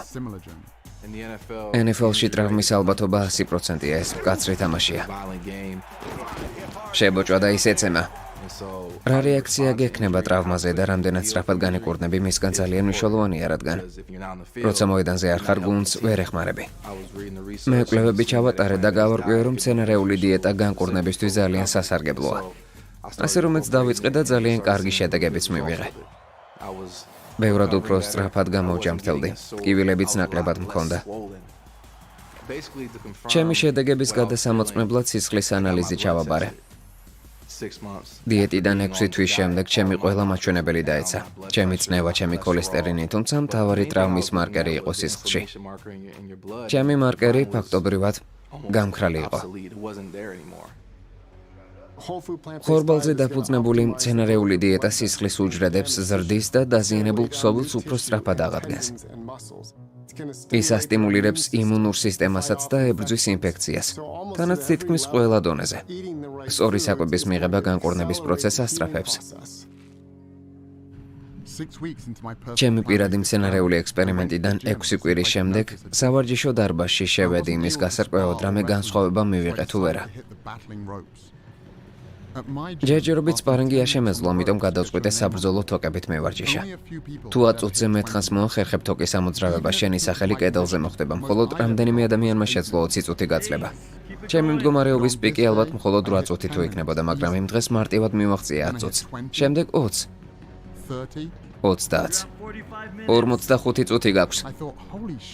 NFL-ში ტრავმის ალბათობა 100%-ია, ეს მკაცრი თამაშია. შებოჭა და ის ეცემა. რა რეაქცია გექნება ტრავმაზე და რამდენად სწრაფად განეკურნები მისგან ძალიან მნიშვნელოვანია, რადგან როცა მოედანზე არ ხარ, გუნდს ვერ ეხმარები. მე კვლევები ჩავატარე და გავარკვიე, რომ მცენარეული დიეტა განკურნებისთვის ძალიან სასარგებლოა. ასე რომაც დავიწყე და ძალიან კარგი შედეგებიც მივიღე. ბევრად უფრო სწრაფად გამოვჯამრთელდი. ტკივილებიც ნაკლებად მქონდა. ჩემი შედეგების გადასამოწმებლად სისხლის ანალიზი ჩავაბარე. დიეტიდან 6 თვის შემდეგ ჩემი ყველა მაჩვენებელი დაეცა. ჩემი წნევა, ჩემი ქოლესტერინი, თუმცა მთავარი ტრავმის მარკერი იყო სისხლში. ჩემი მარკერი ფაქტობრივად გამქრალი იყო. ხორბალზე დაფუძნებული მცენარეული დიეტა სისხლის უჯრედებს ზრდის და დაზიანებულ ქსოვილს უფრო სწრაფად აღადგენს. ის ასტიმულირებს იმუნურ სისტემასაც და ებრძვის ინფექციას, თანაც თითქმის ყველა დონეზე. სწორი საკვების მიღება განკურნების პროცესს ასწრაფებს. ჩემი პირადი მცენარეული ექსპერიმენტიდან 6 კვირის შემდეგ სავარჯიშო დარბაზში შევედი იმის გასარკვევად, რამე განსხვავება მივიღე თუ ვერა. ჯერჯერობით სპარინგი აშემეძლო, ამიტომ გადავწყვიტე საბრძოლო თოკებით მევარჯიშა. თუ 10 წუთზე მეტხანს მოახერხებ თოკის ამოძრავება, შენი სახელი კედელზე მოხდება, მხოლოდ რამდენიმე ადამიანმა შეძლო 20 წუთი გაწლება. ჩემი მდგომარეობის პიკი ალბათ მხოლოდ 8 წუთი თუ იქნებოდა, მაგრამ იმ დღეს მარტივად მივაღწია 10 წუთს. შემდეგ 20. 30. 45 წუთი გაქვს.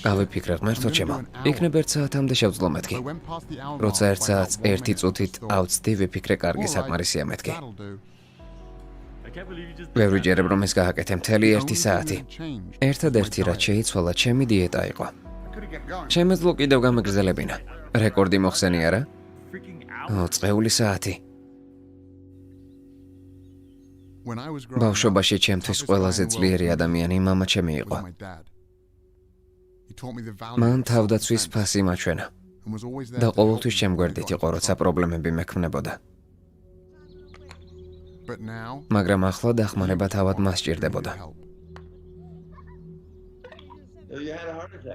გავიფიქრე, ღმერთო ჩემო, იქნებ 1 საათამდე შევძლო მეთქი. როცა 1 საათს 1 წუთით ავწდი, ვიფიქრე, კარგი საკმარისია მეთქი. ვერ ვიჯერებ, რომ ეს გააკეთე მთელი 1 საათი. ერთადერთი რაც შეიცვალა, ჩემი დიეტა იყო. შემეძლო კიდევ გამეგრძელებინა. რეკორდი მოხსენი არა? წეული საათი. ბავშვობაში ჩემთვის ყველაზე ძლიერი ადამიანი მამა ჩემი იყო. მან თავდაცვის ფასი მაჩვენა და ყოველთვის ჩემგვერდით იყო, როცა პრობლემები მექმნებოდა. მაგრამ ახლა დახმარება თავად მას სჭირდებოდა.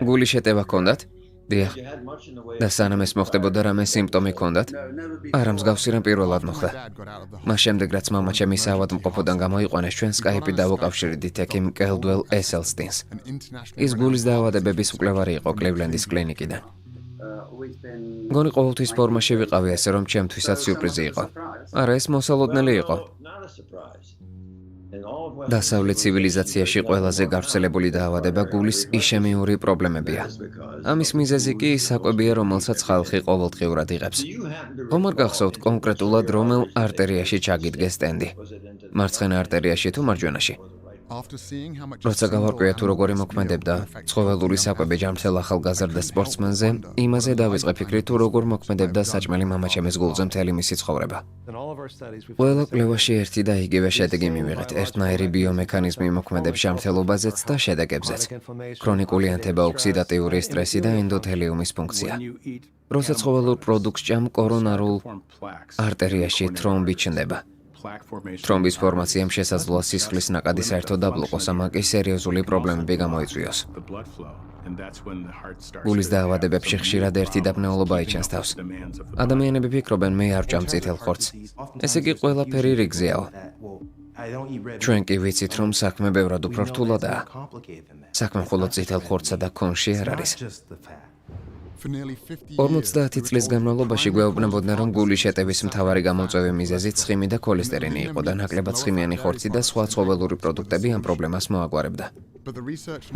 გულის შეტევა ჰქონდათ? დიახ. და სანამ ეს მოხდებოდა, რამე სიმპტომი ჰქონდათ? არა, მსგავსი რამ პირველად მოხდა. მას შემდეგ, რაც მამა ჩემი საავადმყოფოდან გამოიყვანეს, ჩვენ სკაიპით დავუკავშირდით ექიმ კელდუელ ესელსტინს. ის გულის დაავადებების მკვლევარი იყო კლივლენდის კლინიკიდან. გონი ყოველთვის ფორმაში ვიყავი, ასე რომ ჩემთვისაც სიურპრიზი იყო. არა, ეს მოსალოდნელი იყო. დასავლეთ ცივილიზაციაში ყველაზე გავრცელებული დაავადება გულის იშემიური პრობლემებია. ამის მიზეზი კი ის საკვებია, რომელსაც ხალხი ყოველდღიურად იღებს. ხომ არ გახსოვთ კონკრეტულად რომელ არტერიაში ჩაგიდგეს სტენდი? მარცხენა არტერიაში თუ მარჯვენაში? როცა გავარკვია თუ როგორი მოქმედებდა ცხოველური საკვები ჯანმრთელ ახალგაზრდა სპორტსმენზე, იმაზე დავიწყე ფიქრი თუ როგორ მოქმედებდა საჭმელი მამაჩემის გულზე მთელი მისი ცხოვრება. ყველა კვლევაში ერთი და იგივე შედეგი მივიღეთ. ერთნაირი ბიომექანიზმი მოქმედებს ჯანმრთელობაზეც და შედეგებზეც. ქრონიკული ანთებაოქსიდატიური სტრესი და ენდოთელიუმის ფუნქცია. როცა ცხოველურ პროდუქტს ჭამ, კორონარულ არტერიაში თრომბი ჩნდება. თრომბის ფორმაციამ შესაძლოა სისხლის ნაკადი საერთოდ დაბლოყოს, ამან კი სერიოზული პრობლემები გამოიწვიოს. გულის დაავადებებში ხშირად ერთი დაბნეულობა იჩენს თავს. ადამიანები ფიქრობენ, მე არ ჭამ წითელ ხორცს. ესე იგი ყველაფერი რიგზეაო. ჩვენ კი ვიცით, რომ საქმე ბევრად უფრო რთულადაა. საქმე მხოლოდ წითელ ხორცსა და კონში არ არის. 50 წლის განმავლობაში გვეუბნებოდნენ, რომ გულის შეტევის მთავარი გამოწვევი მიზეზი ცხიმი და ქოლესტერინი იყო და ნაკლებად ცხიმიანი ხორცი და სხვა ცხოველური პროდუქტები ამ პრობლემას მოაგვარებდა.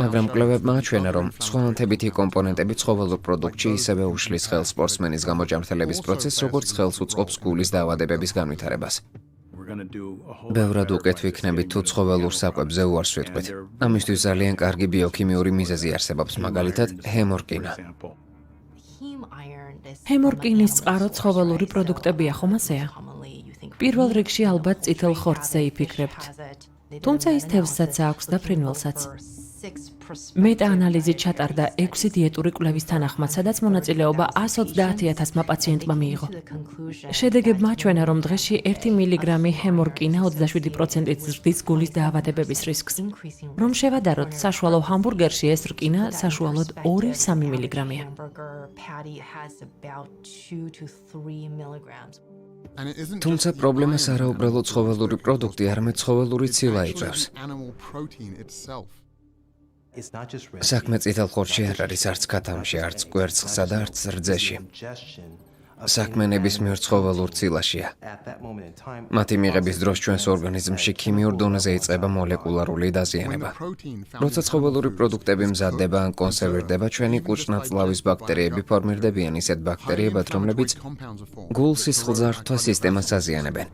მაგრამ კვლევებმა აჩვენა, რომ სხვა ანთებითი კომპონენტები ცხოველურ პროდუქტში ისევე უშლის ხელს სპორტსმენის გამოჯამრთელების პროცესს, როგორც ხელს უწყობს გულის დაავადებების განვითარებას. ბევრად უკეთ ვიქნებით, თუ ცხოველურ საკვებზე უარს ვიტყვით. ამისთვის ძალიან კარგი ბიოქიმიური მიზეზი არსებობს, მაგალითად, ჰემორკინა. ჰემორკინის წყარო ცხოველური პროდუქტებია, ხომ ასეა? პირველ რიგში ალბათ წითელ ხორცზე იფიქრებთ. თუმცა ის თევზსაც აქვს და ფრინველსაც. მეტაანალიზით ჩატარდა 6 დიეტური კვლევის თანახმად, სადაც მონაწილეობა 130,000 პაციენტმა მიიღო. შედეგებმა აჩვენა, რომ დღეში 1 მილიგრამი ჰემორკინა 27%-ით ზრდის გულის დაავადებების რისკს. რომ შევადაროთ, საშუალო ჰამბურგერში ეს რკინა საშუალოდ 2-3 მილიგრამია. თუმცა პრობლემას არაუბრალოდ ცხოველური პროდუქტი, არამედ ცხოველური ცილა იწვევს. საქმე წითელ ხორცში არ არის არც ქათამში, არც კვერცხსა და არც რძეში. საქმე ნებისმიერ ცხოველურ ცილაშია. მათი მიღების დროს ჩვენს ორგანიზმში ქიმიურ დონეზე იწყება მოლეკულარული დაზიანება. როცა ცხოველური პროდუქტები მზადდება ან კონსერვირდება, ჩვენი კუჭ-ნაწლავის ბაქტერიები ფორმირდებიან ისეთ ბაქტერიებად, რომლებიც გულ-სისხლძარღვთა სისტემას აზიანებენ.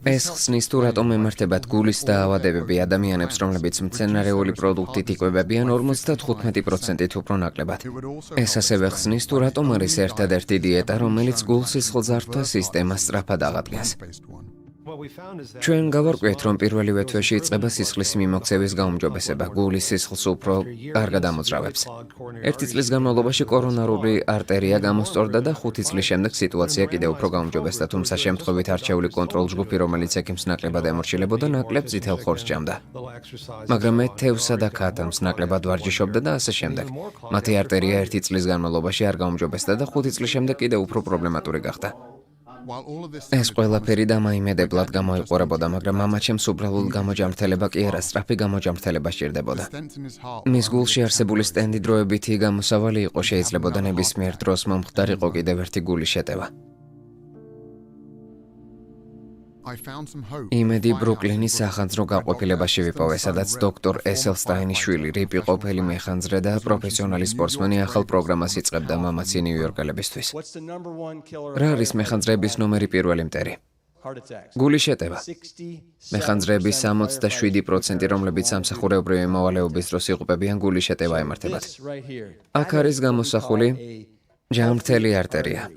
ეს ხსნის თუ რატომ ემართებათ გულის დაავადებები ადამიანებს, რომლებიც მცენარეული პროდუქტით იკვებებიან 55%-ით უფრო ნაკლებად. ეს ასევე ხსნის თუ რატომ არის ერთადერთი დიეტა, რომელიც გულ-სისხლძარღვთა სისტემას სწრაფად აღადგენს. ჩვენ გავარკვიეთ, რომ პირველივე თვეში იწყება სისხლის მიმოქცევის გაუმჯობესება, გულის სისხლს უფრო კარგად ამოძრავებს. 1 წლის განმავლობაში კორონარული არტერია გამოსწორდა და 5 წლის შემდეგ სიტუაცია კიდევ უფრო გაუმჯობესდა, თუმცა შემთხვევით არჩეული კონტროლ ჯგუფი, რომელიც ექიმს ნაკლებად ემორჩილებოდა, ნაკლებ წითელ ხორცს ჭამდა. მაგრამ მე თევზსა და ქათამს ნაკლებად ვარჯიშობდა და ასე შემდეგ. მათი არტერია 1 წლის განმავლობაში არ გაუმჯობესდა და 5 წლის შემდეგ კიდევ უფრო პრობლემატური გახდა. ეს ყველაფერი დამაიმედებლად გამოიყურებოდა, მაგრამ მამაჩემს უბრალოდ გამოჯამრთელება კი არა, სწრაფი გამოჯამრთელება სჭირდებოდა. მის გულში არსებული სტენდი დროებითი გამოსავალი იყო, შეიძლებოდა ნებისმიერ დროს მომხდარიყო კიდევ ერთი გულის შეტევა. იმედი ბრუკლინის სახანძრო გაყოფილებაში ვიპოვე, სადაც დოქტორ ესელსტაინის შვილი, რიპი ყოფილი მეხანძრე და პროფესიონალი სპორტსმენი ახალ პროგრამას იწყებდა მამაცი ნიუ-იორკელებისთვის. რა არის მეხანძრეების ნომერი პირველი მტერი? გულის შეტევა. მეხანძრეების 67%, რომლებიც სამსახურეობრივი მოვალეობის დროს იღუპებიან, გულის შეტევა ემართებათ. აქ არის გამოსახული ჯამრთელი არტერია.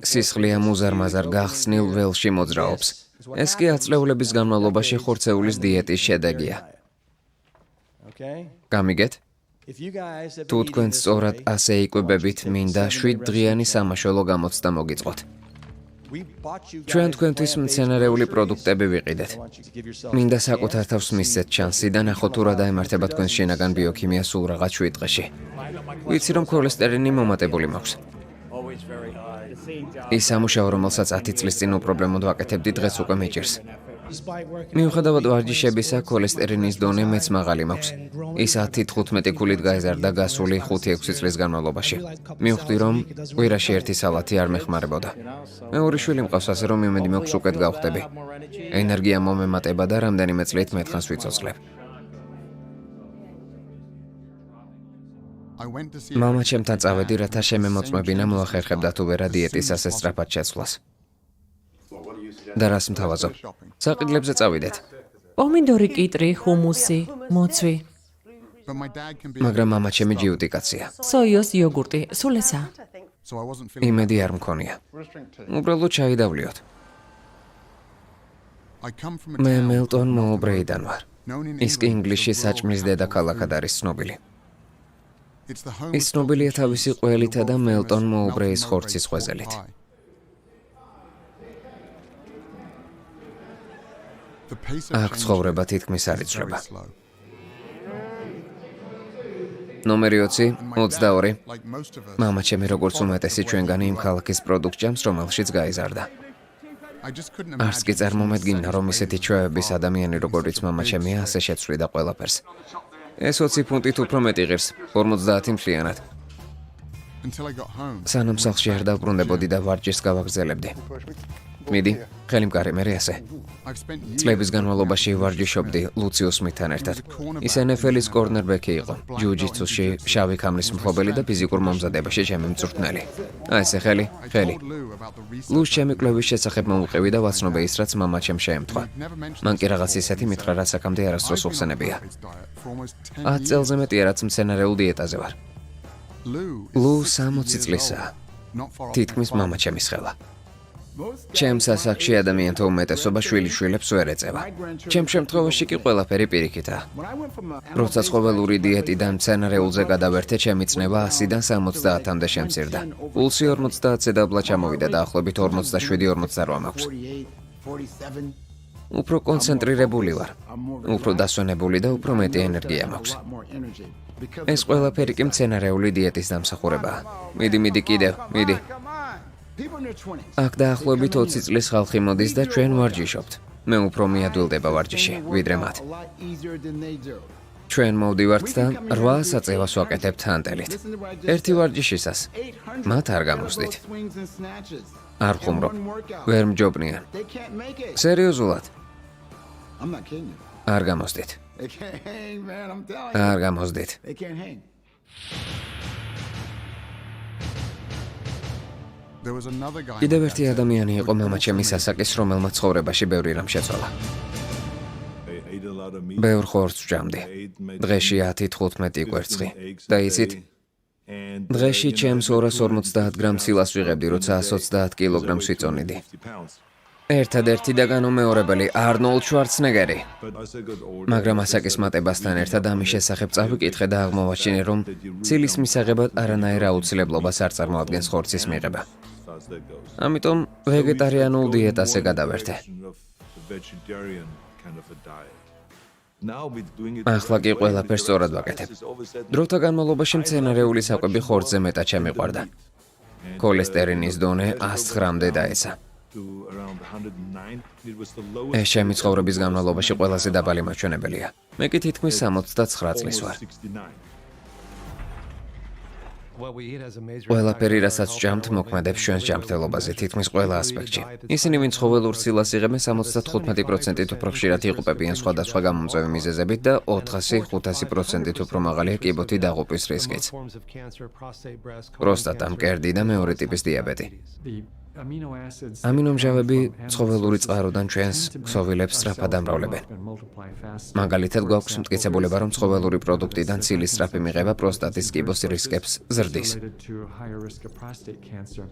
სისხლი ამუზარ-მაზარ გახსნილ ველში მოძრაობს. ეს კი აწლეულების განმავლობაში ხორცეულის დიეტის შედეგია. გამიგეთ? თუ თქვენ სწორად ასე იკვებებით, მინდა 7 დღიანი სამაშველო გამოცდა მოგიწყოთ. ჩვენ თქვენთვის მცენარეული პროდუქტები ვიყიდეთ. მინდა საკუთარ თავს მისცეთ შანსი და ნახოთ თუ რა დაემართება თქვენს შინაგან ბიოქიმია სულ რაღაც 7 დღეში. ვიცი, რომ ქოლესტერინი მომატებული მაქვს. ის სამუშაო, რომელსაც 10 წლის წინ უპრობლემოდ ვაკეთებდი, დღეს უკვე მეჭირს. მიუხედავად ვარჯიშებისა, ქოლესტერინის დონე მეც მაღალი მაქვს. ის 10-15 ქულით გაეზარდა გასული 5-6 წლის განმავლობაში. მივხვდი, რომ კვირაში 1 სალათი არ მეხმარებოდა. მეორე შვილი მყავს, ასე რომ იმედი მაქვს უკეთ გავხდები. ენერგია მომემატება და რამდენიმე წლით მეთხანს ვიცოცხლებ. მამაჩემთან წავედი, რათა შემემოწმებინა მოახერხებდა თუ ვერა დიეტის ასე სწრაფად შეცვლას. და რას მთავაზობ? საყიდლებზე წავიდეთ. პომიდორი, კიტრი, ჰუმუსი, მოცვი. მაგრამ მამაჩემი ჯიუტი კაცია. სოიოს იოგურტი, სულ ესაა. იმედი არ მქონია. უბრალოდ ჩაიდავლიოთ. მე მელტონ მოუბრეიდან ვარ. ის კი ინგლისში საჭმლის დედაქალაქად არის ცნობილი. ის ცნობილია თავისი ყველითა და მელტონ მოუბრეის ხორცის ხვეზელით. აქ ცხოვრება თითქმის არ იცვლება. ნომერი 20, 22. მამა ჩემი როგორც უმეტესი ჩვენგანი იმ ქალაქის პროდუქტ ჭამს, რომელშიც გაიზარდა. არც კი წარმომედგინა, რომ ისეთი ჩვევების ადამიანი როგორიც მამა ჩემია, ასე შეცვლიდა ყველაფერს. ეს 20 ფუნტით უფრო მეტი ღირს, 50 მთლიანად. სანამ სახლში არ დავბრუნდებოდი და ვარჯიშს გავაგრძელებდი. მიდი, ხელი მკარი მე ასე. წლების განმავლობაში ვარჯიშობდი ლუციუს მითთან ერთად. ის NFL-ის კორნერბექი იყო, ჯიუ-ჯიტსუში შავი ქამრის მფლობელი და ფიზიკურ მომზადებაში ჩემი მწვრთნელი. აი ესე ხელი. ლუს ჩემი კვლევის შესახებ მომუყევი და ვაცნობე ის, რაც მამა ჩემს შეემთხვა. მან კი რაღაც ისეთი მითხრა, რაც აქამდე არასდროს უხსენებია. 10 წელზე მეტია, რაც მცენარეულ დიეტაზე ვარ. ლუ 60 წლისაა. თითქმის მამა ჩემის ხელა. ჩემს ასაკში ადამიანთა უმეტესობა შვილიშვილებს ვერ ეწევა. ჩემს შემთხვევაში კი ყველაფერი პირიქითაა. როცა ცხოველური დიეტიდან მცენარეულზე გადავერთე, ჩემი წნება 100-დან 70-მდე შემცირდა. პულსი 50-ზე დაბლა ჩამოვიდა და ახლობით 47-48 მაქვს. უფრო კონცენტრირებული ვარ, უფრო დასვენებული და უფრო მეტი ენერგია მაქვს. ეს ყველაფერი კი მცენარეული დიეტის დამსახურებაა. მიდი კიდევ, მიდი. აქ დაახლოებით 20 წლის ხალხი მოდის და ჩვენ ვარჯიშობთ. მე უფრო მიადვილდება ვარჯიში, ვიდრე მათ. ჩვენ მოვდივართ და 8 საწევას ვაკეთებთ ჰანტელით. ერთი ვარჯიშისას მათ არ გამოსდით. არ ხუმრობ, ვერ მჯობნიან. სერიოზულად. არ გამოსდით. არ გამოსდით. კიდევ ერთი ადამიანი იყო მამა ჩემის ასაკის, რომელმაც ცხოვრებაში ბევრი რამ შეცვალა. ბევრ ხორცს ვჭამდი. დღეში 10-15 კვერცხი. და იცით, დღეში ჩემს 250 გრამ ცილას ვიღებდი, როცა 130 კილოგრამს ვიწონიდი. ერთადერთი და განუმეორებელი არნოლდ შვარცნეგერი. მაგრამ ასაკის მატებასთან ერთად ამის შესახებ წავიკითხე და აღმოვაჩინე, რომ ცილის მისაღებად არანაირ აუცილებლობას არ წარმოადგენს ხორცის მიღება. ამიტომ ვეგეტარიანულ დიეტაზე გადავერთე. ახლა კი ყველაფერს სწორად ვაკეთებ. დროთა განმავლობაში მცენარეული საკვები ხორცზე მეტად შემიყვარდა. ქოლესტერინის დონე 109-მდე დაეცა. ეს ჩემი ცხოვრების განმავლობაში ყველაზე დაბალი მაჩვენებელია. მე კი თითქმის 69 წლის ვარ. ყველაფერი, რასაც ვჭამთ, მოქმედებს ჩვენს ჯანმრთელობაზე თითქმის ყველა ასპექტში. ისინი, ვინც ცხოველურ ცილას იღებენ, 75%-ით უფრო ხშირად იღუპებიან სხვადასხვა გამომწვევი მიზეზებით და 400-500%-ით უფრო მაღალია კიბოთი დაღუპვის რისკიც. პროსტატა, მკერდი და მეორე ტიპის დიაბეტი. ამინომჟავები ცხოველური წყაროდან ჩვენს ქსოვილებს სწრაფად ამრავლებენ. მაგალითად, გვაქვს მტკიცებულება, რომ ცხოველური პროდუქტიდან ცილის სწრაფი მიღება პროსტატის კიბოს რისკებს ზრდის.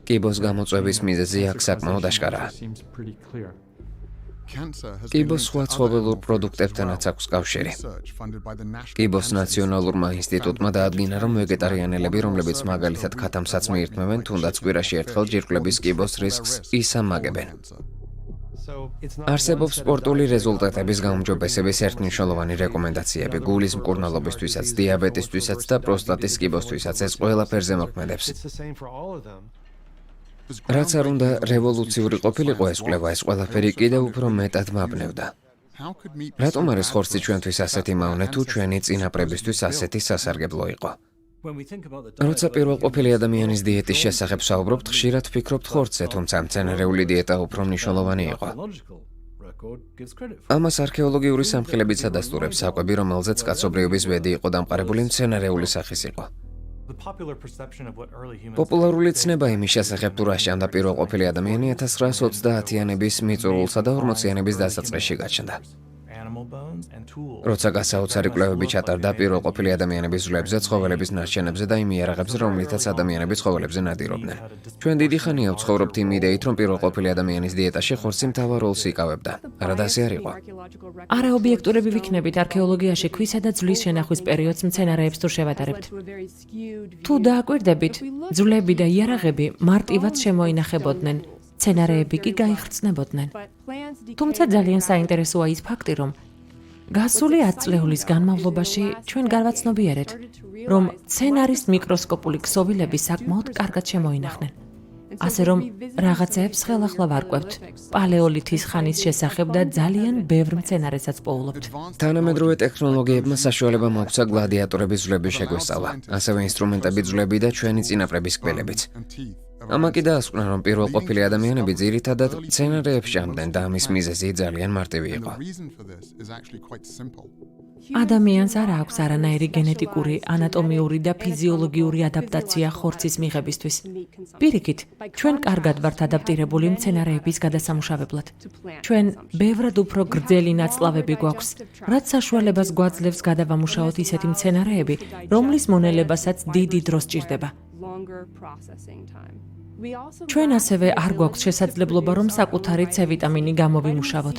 კიბოს გამოწვევის მიზეზი აქ საკმაოდ აშკარაა. კიბოს სხვა ცხოველურ პროდუქტებთანაც აქვს კავშირი. კიბოს ნაციონალურმა ინსტიტუტმა დაადგინა, რომ ვეგეტარიანელები, რომლებიც მაგალითად ქათამსაც მიირთმევენ, თუნდაც კვირაში ერთხელ ჯირკვლების კიბოს რისკს ისამაგებენ. არსებობს სპორტული რეზულტატების გაუმჯობესების ერთმნიშვნელოვანი რეკომენდაციები გულის მკურნალობისთვისაც, დიაბეტისთვისაც და პროსტატის კიბოსთვისაც. ეს ყველაფერზე მოქმედებს. რაც არ უნდა რევოლუციური ყოფილიყო ეს კვლევა, ეს ყველაფერი კიდევ უფრო მეტად მაბნევდა. რატომ არის ხორცი ჩვენთვის ასეთი მავნე, თუ ჩვენი წინაპრებისთვის ასეთი სასარგებლო იყო? როცა პირველყოფილი ადამიანის დიეტის შესახებ ვსაუბრობთ, ხშირად ვფიქრობთ ხორცზე, თუმცა მცენარეული დიეტა უფრო მნიშვნელოვანი იყო. ამას არქეოლოგიური სამხილებიც ადასტურებს. საკვები, რომელზეც კაცობრიობის ბედი იყო დამყარებული, მცენარეული სახის იყო. პოპულარული ცნება იმის შესახებ, თუ რა შანდა პირველყოფილი ადამიანი 1930-იანების მიწურულსა და 40-იანების დასაწყისში გაჩნდა. როცა გასაოცარი კვლევები ჩატარდა პირველყოფილი ადამიანების ძვლებზე, ცხოველების ნარჩენებზე და იმ იარაღებზე, რომლითაც ადამიანები ცხოველებზე ნადირობდნენ. ჩვენ დიდი ხანია ვცხოვრობთ იმ იდეით, რომ პირველყოფილი ადამიანის დიეტაში ხორცი მთავარ როლს იკავებდა. არადა ასე არ იყო. არაობიექტურები ვიქნებით არქეოლოგიაში ქვისა და ძვლის შენახვის პერიოდს მცენარეებს თუ შევადარებთ. თუ დააკვირდებით, ძვლები და იარაღები მარტივად შემოინახებოდნენ. მცენარეები კი გაიხრწნებოდნენ. თუმცა ძალიან საინტერესოა ის ფაქტი, რომ გასული 10 წლეულის განმავლობაში ჩვენ გავაცნობიერეთ, რომ მცენარის მიკროსკოპული ქსოვილები საკმაოდ კარგად შემოინახნენ. ასე რომ რაღაცეებს ხელახლა ვარკვევთ პალეოლითის ხანის შესახებ და ძალიან ბევრ მცენარესაც პოულობთ. თანამედროვე ტექნოლოგიებმა საშუალება მოგვცა გლადიატორების ძვლების შეგვესწავლა, ასევე ინსტრუმენტების ძვლები და ჩვენი წინაპრების კბილებიც. ამაკი დაასკვნა, რომ პირველყოფილი ადამიანები ძირითადად მცენარეებს ჭამდნენ და ამის მიზეზი ძალიან მარტივი იყო. ადამიანს არ აქვს არანაირი გენეტიკური, ანატომიური და ფიზიოლოგიური ადაპტაცია ხორცის მიღებისთვის. პირიქით, ჩვენ კარგად ვართ ადაპტირებული მცენარეების გადასამუშავებლად. ჩვენ ბევრად უფრო გრძელი ნაწლავები გვაქვს, რაც საშუალებას გვაძლევს გადავამუშაოთ ისეთი მცენარეები, რომლის მონელებასაც დიდი დრო სჭირდება. ჩვენ ასევე არ გვაქვს შესაძლებლობა, რომ საკუთარი C ვიტამინი გამოვიმუშავოთ.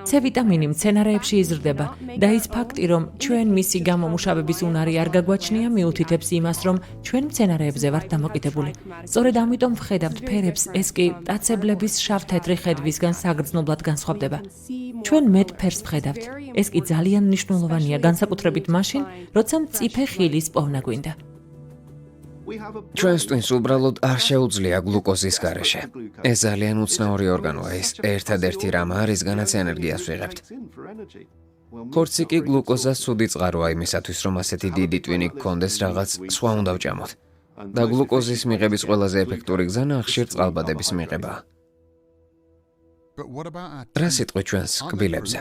C ვიტამინი მცენარეებში იზრდება და ის ფაქტი, რომ ჩვენ მისი გამომუშავების უნარი არ გაგვაჩნია, მიუთითებს იმას, რომ ჩვენ მცენარეებზე ვართ დამოკიდებული. სწორედ ამიტომ ვხედავთ ფერებს, ეს კი მტაცებლების შავ-თეთრი ხედვისგან საგრძნობლად განსხვავდება. ჩვენ მეტ ფერს ვხედავთ. ეს კი ძალიან მნიშვნელოვანია, განსაკუთრებით მაშინ, როცა მწიფე ხილის პოვნა გვინდა. ჩვენს ტვინს უბრალოდ არ შეუძლია გლუკოზის გარეშე. ეს ძალიან უცნაური ორგანოა, ეს ერთადერთი რამაა, რისგანაც ენერგიას ვიღებთ. ხორცი კი გლუკოზას ცუდი წყაროა იმისათვის, რომ ასეთი დიდი ტვინი გქონდეს, რაღაც სხვა უნდა ვჭამოთ. და გლუკოზის მიღების ყველაზე ეფექტური გზა ხშირ წყალბადების მიღებაა. რა სიტყვი ჩვენს კბილებზე?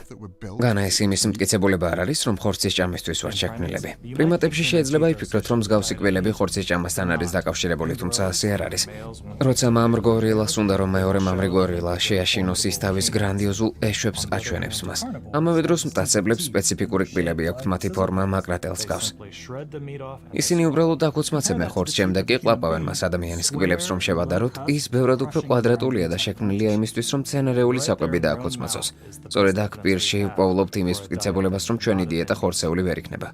განა ეს იმის მტკიცებულება არ არის, რომ ხორცის ჭამისთვის ვართ შექმნილები. პრიმატებში შეიძლება იფიქროთ, რომ მსგავსი კბილები ხორცის ჭამასთან არის დაკავშირებული, თუმცა ასე არ არის. როცა მამრ გორილას უნდა, რომ მეორე მამრი გორილა შეაშინოს ის თავის გრანდიოზულ ეშვებს აჩვენებს მას. ამავე დროს მტაცებლებს სპეციფიკური კბილები აქვთ, მათი ფორმა მაკრატელს გავს. ისინი უბრალოდ აკუცმაცებენ ხორცს, შემდეგ კი ყლაპავენ მას. ადამიანის კბილებს რომ შევადაროთ, ის ბევრად უფრო კვადრატულია და შექმნილია იმისთვის, რომ მცენარე საკვები დააკოცმაცოს. სწორედ აქ პირში ვპოულობთ იმის მტკიცებულებას, რომ ჩვენი დიეტა ხორცეული ვერ იქნება.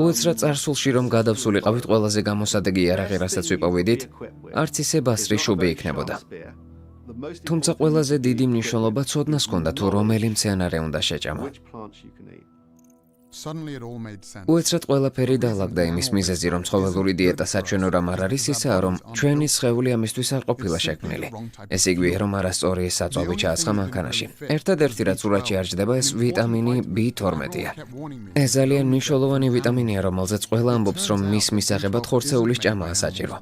უეცრად წარსულში რომ გადავსულიყავით, ყველაზე გამოსადეგი იარაღი, რასაც ვიპოვიდით, არც ისე ბასრი შუბი იქნებოდა. თუმცა ყველაზე დიდი მნიშვნელობა ცოდნას ჰქონდა, თუ რომელი მცენარე უნდა შეჭამო. უეცრად ყველაფერი დაალაგდა იმის მიზეზი, რომ ცხოველური დიეტა საჩვენო რამ არ არის ისაა, რომ ჩვენი სხეული ამისთვის არ ყოფილა შექმნილი. ესე იგივეა, რომ არასწორი საწვავი ჩაასხა მანქანაში. ერთადერთი რაც ურად შეარჯდება, ეს ვიტამინი B12-ია. ეს ძალიან მნიშვნელოვანი ვიტამინია, რომელზეც ყველა ამბობს, რომ მის მისაღებად ხორცეულის ჭამაა საჭირო.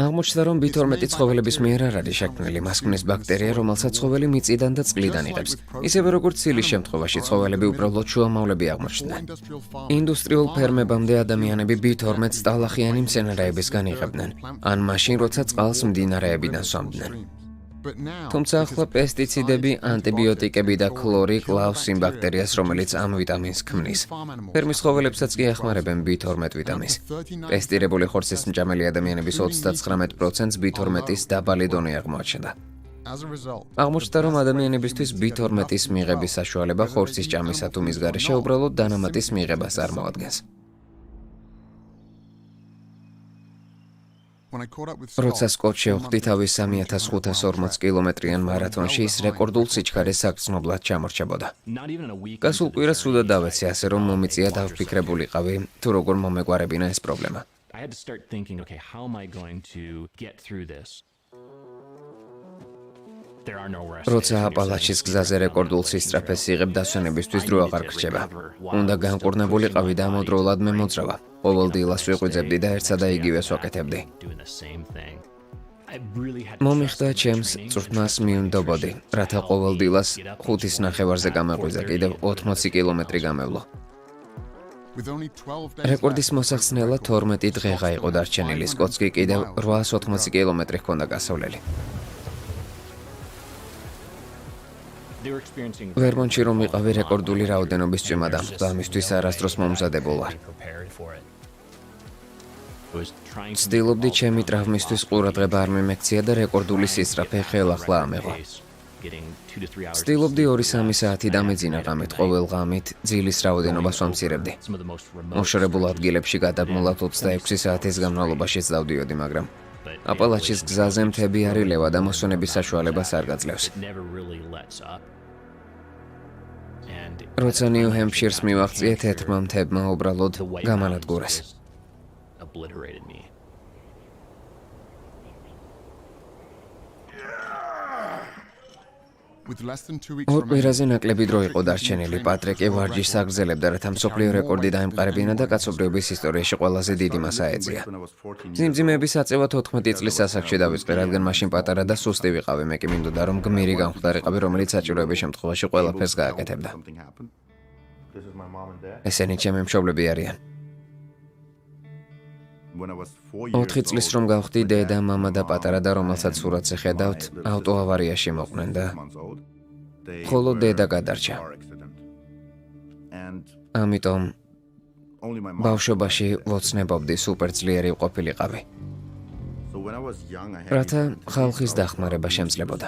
აღმოჩნდა, რომ B12 ცხოველების მიერ არ არის შექმნილი, მას ქმნის ბაქტერია, რომელსაც ცხოველი მიწიდან და წყლიდან იღებს. ისევე როგორც ცილის შემთხვევაში, ცხოველები უბრალოდ შუამავლები აღმოჩნდნენ. ინდუსტრიულ ფერმებამდე ადამიანები B12-ს ტალახიანი მცენარეებისგან იღებდნენ, ან მაშინ, როცა წყალს მდინარეებიდან სვამდნენ. თუმცა ახლა პესტიციდები, ანტიბიოტიკები და ქლორი კლავს იმ ბაქტერიას, რომელიც ამ ვიტამინს ქმნის. ფერმის ცხოველებსაც კი ეხმარებენ B12 ვიტამინს. ტესტირებული ხორცის მჭამელი ადამიანების 39%-ს B12-ის დაბალი დონე აღმოაჩნდა. აღმოჩნდა, რომ ადამიანებისთვის B12-ის მიღების საშუალება ხორცის ჭამისა თუ მის გარეშე უბრალოდ დანამატის მიღებას წარმოადგენს. როცა სკოტ შევხვდი თავის 3540 კილომეტრიან მარათონში, ის რეკორდულ სიჩქარეს საგრძნობლად ჩამორჩებოდა. გასულ კვირას სულად დავეცი, ასე რომ მომიწია დავფიქრებულიყავი, თუ როგორ მომეგვარებინა ეს პრობლემა. როცა აპალაჩის გზაზე რეკორდულ სისწრაფეს იღებ, დასვენებისთვის დრო აღარ გრჩება. უნდა განკურნებულიყავი და ამოდროულად მე მოძრავა. ყოველ დილას ვიყვიძებდი და ერთსა და იგივეს ვაკეთებდი. მომიხდა ჩემს წვრთნას მიუნდობოდი, რათა ყოველ დილას 5:30-ზე გამეღვიძა, კიდევ 80 კილომეტრი გამევლო. რეკორდის მოსახსნელად 12 დღეღა იყო დარჩენილი, სკოტს კი კიდევ 880 კილომეტრი ჰქონდა გასავლელი. ვერმონტში რომ ვიყავი, რეკორდული რაოდენობის წვიმა დამხდა, ამისთვის არასდროს მომზადებულ ვარ. ვცდილობდი ჩემი ტრავმისთვის ყურადღება არ მიმექცია და რეკორდული სისწრაფე ხელახლა ამეღო. ვცდილობდი 2-3 საათი დამეძინა ღამით, ყოველ ღამით ძილის რაოდენობას ვამცირებდი. მოშორებულ ადგილებში გადაბმულად 26 საათის განმავლობაშიც დავდიოდი, მაგრამ აპალაჩის გზაზე მთები არ ილევა და მოსვენების საშუალებას არ გაძლევს. როცა ნიუ ჰემფშირს მივაღწიეთ, ერთმა მთებმა უბრალოდ გამანადგურეს. ორ კვირაზე ნაკლები დრო იყო დარჩენილი. პატრიკი ვარჯიშს აგრძელებდა, რათა მსოფლიო რეკორდი დაემყარებინა და კაცობრიობის ისტორიაში ყველაზე დიდი მასა ეწია. ძიმძიმეების აწევა 14 წლის ასაკში დავიწყე, რადგან მაშინ პატარა და სუსტი ვიყავი. მე კი მინდოდა, რომ გმირი გამხდარიყავი, რომელიც საჭიროების შემთხვევაში ყველაფერს გააკეთებდა. ესენი ჩემი მშობლები არიან. 4 წლის რომ გავხდი, დედა, მამა და პატარა და რომელსაც სურათს ხედავთ, ავტოავარიაში მოყვნენ და მხოლოდ დედა გადარჩა. ამიტომ ბავშვობაში ვოცნებობდი სუპერძლიერი ყოფილიყავი. რათა ხალხის დახმარება შემძლებოდა.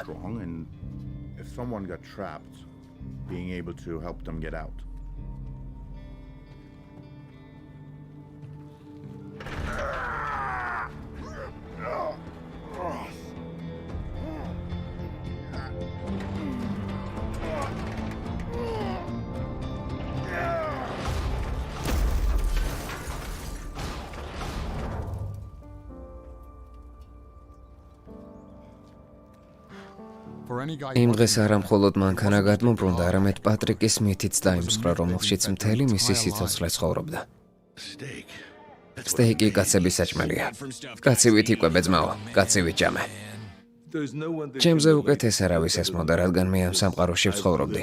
იმ დღეს არა მხოლოდ მანქანა გადმობრუნდა, არამედ პატრიკის მითიც დაიმსხვრა, რომელშიც მთელი მისი სიცოცხლე ცხოვრობდა. სტეიკი კაცების საჭმელია. კაცივით იკვებე ძმაო, კაცივით ჭამე. ჩემზე უკეთეს არავის ესმოდა, რადგან მე ამ სამყაროში ვცხოვრობდი.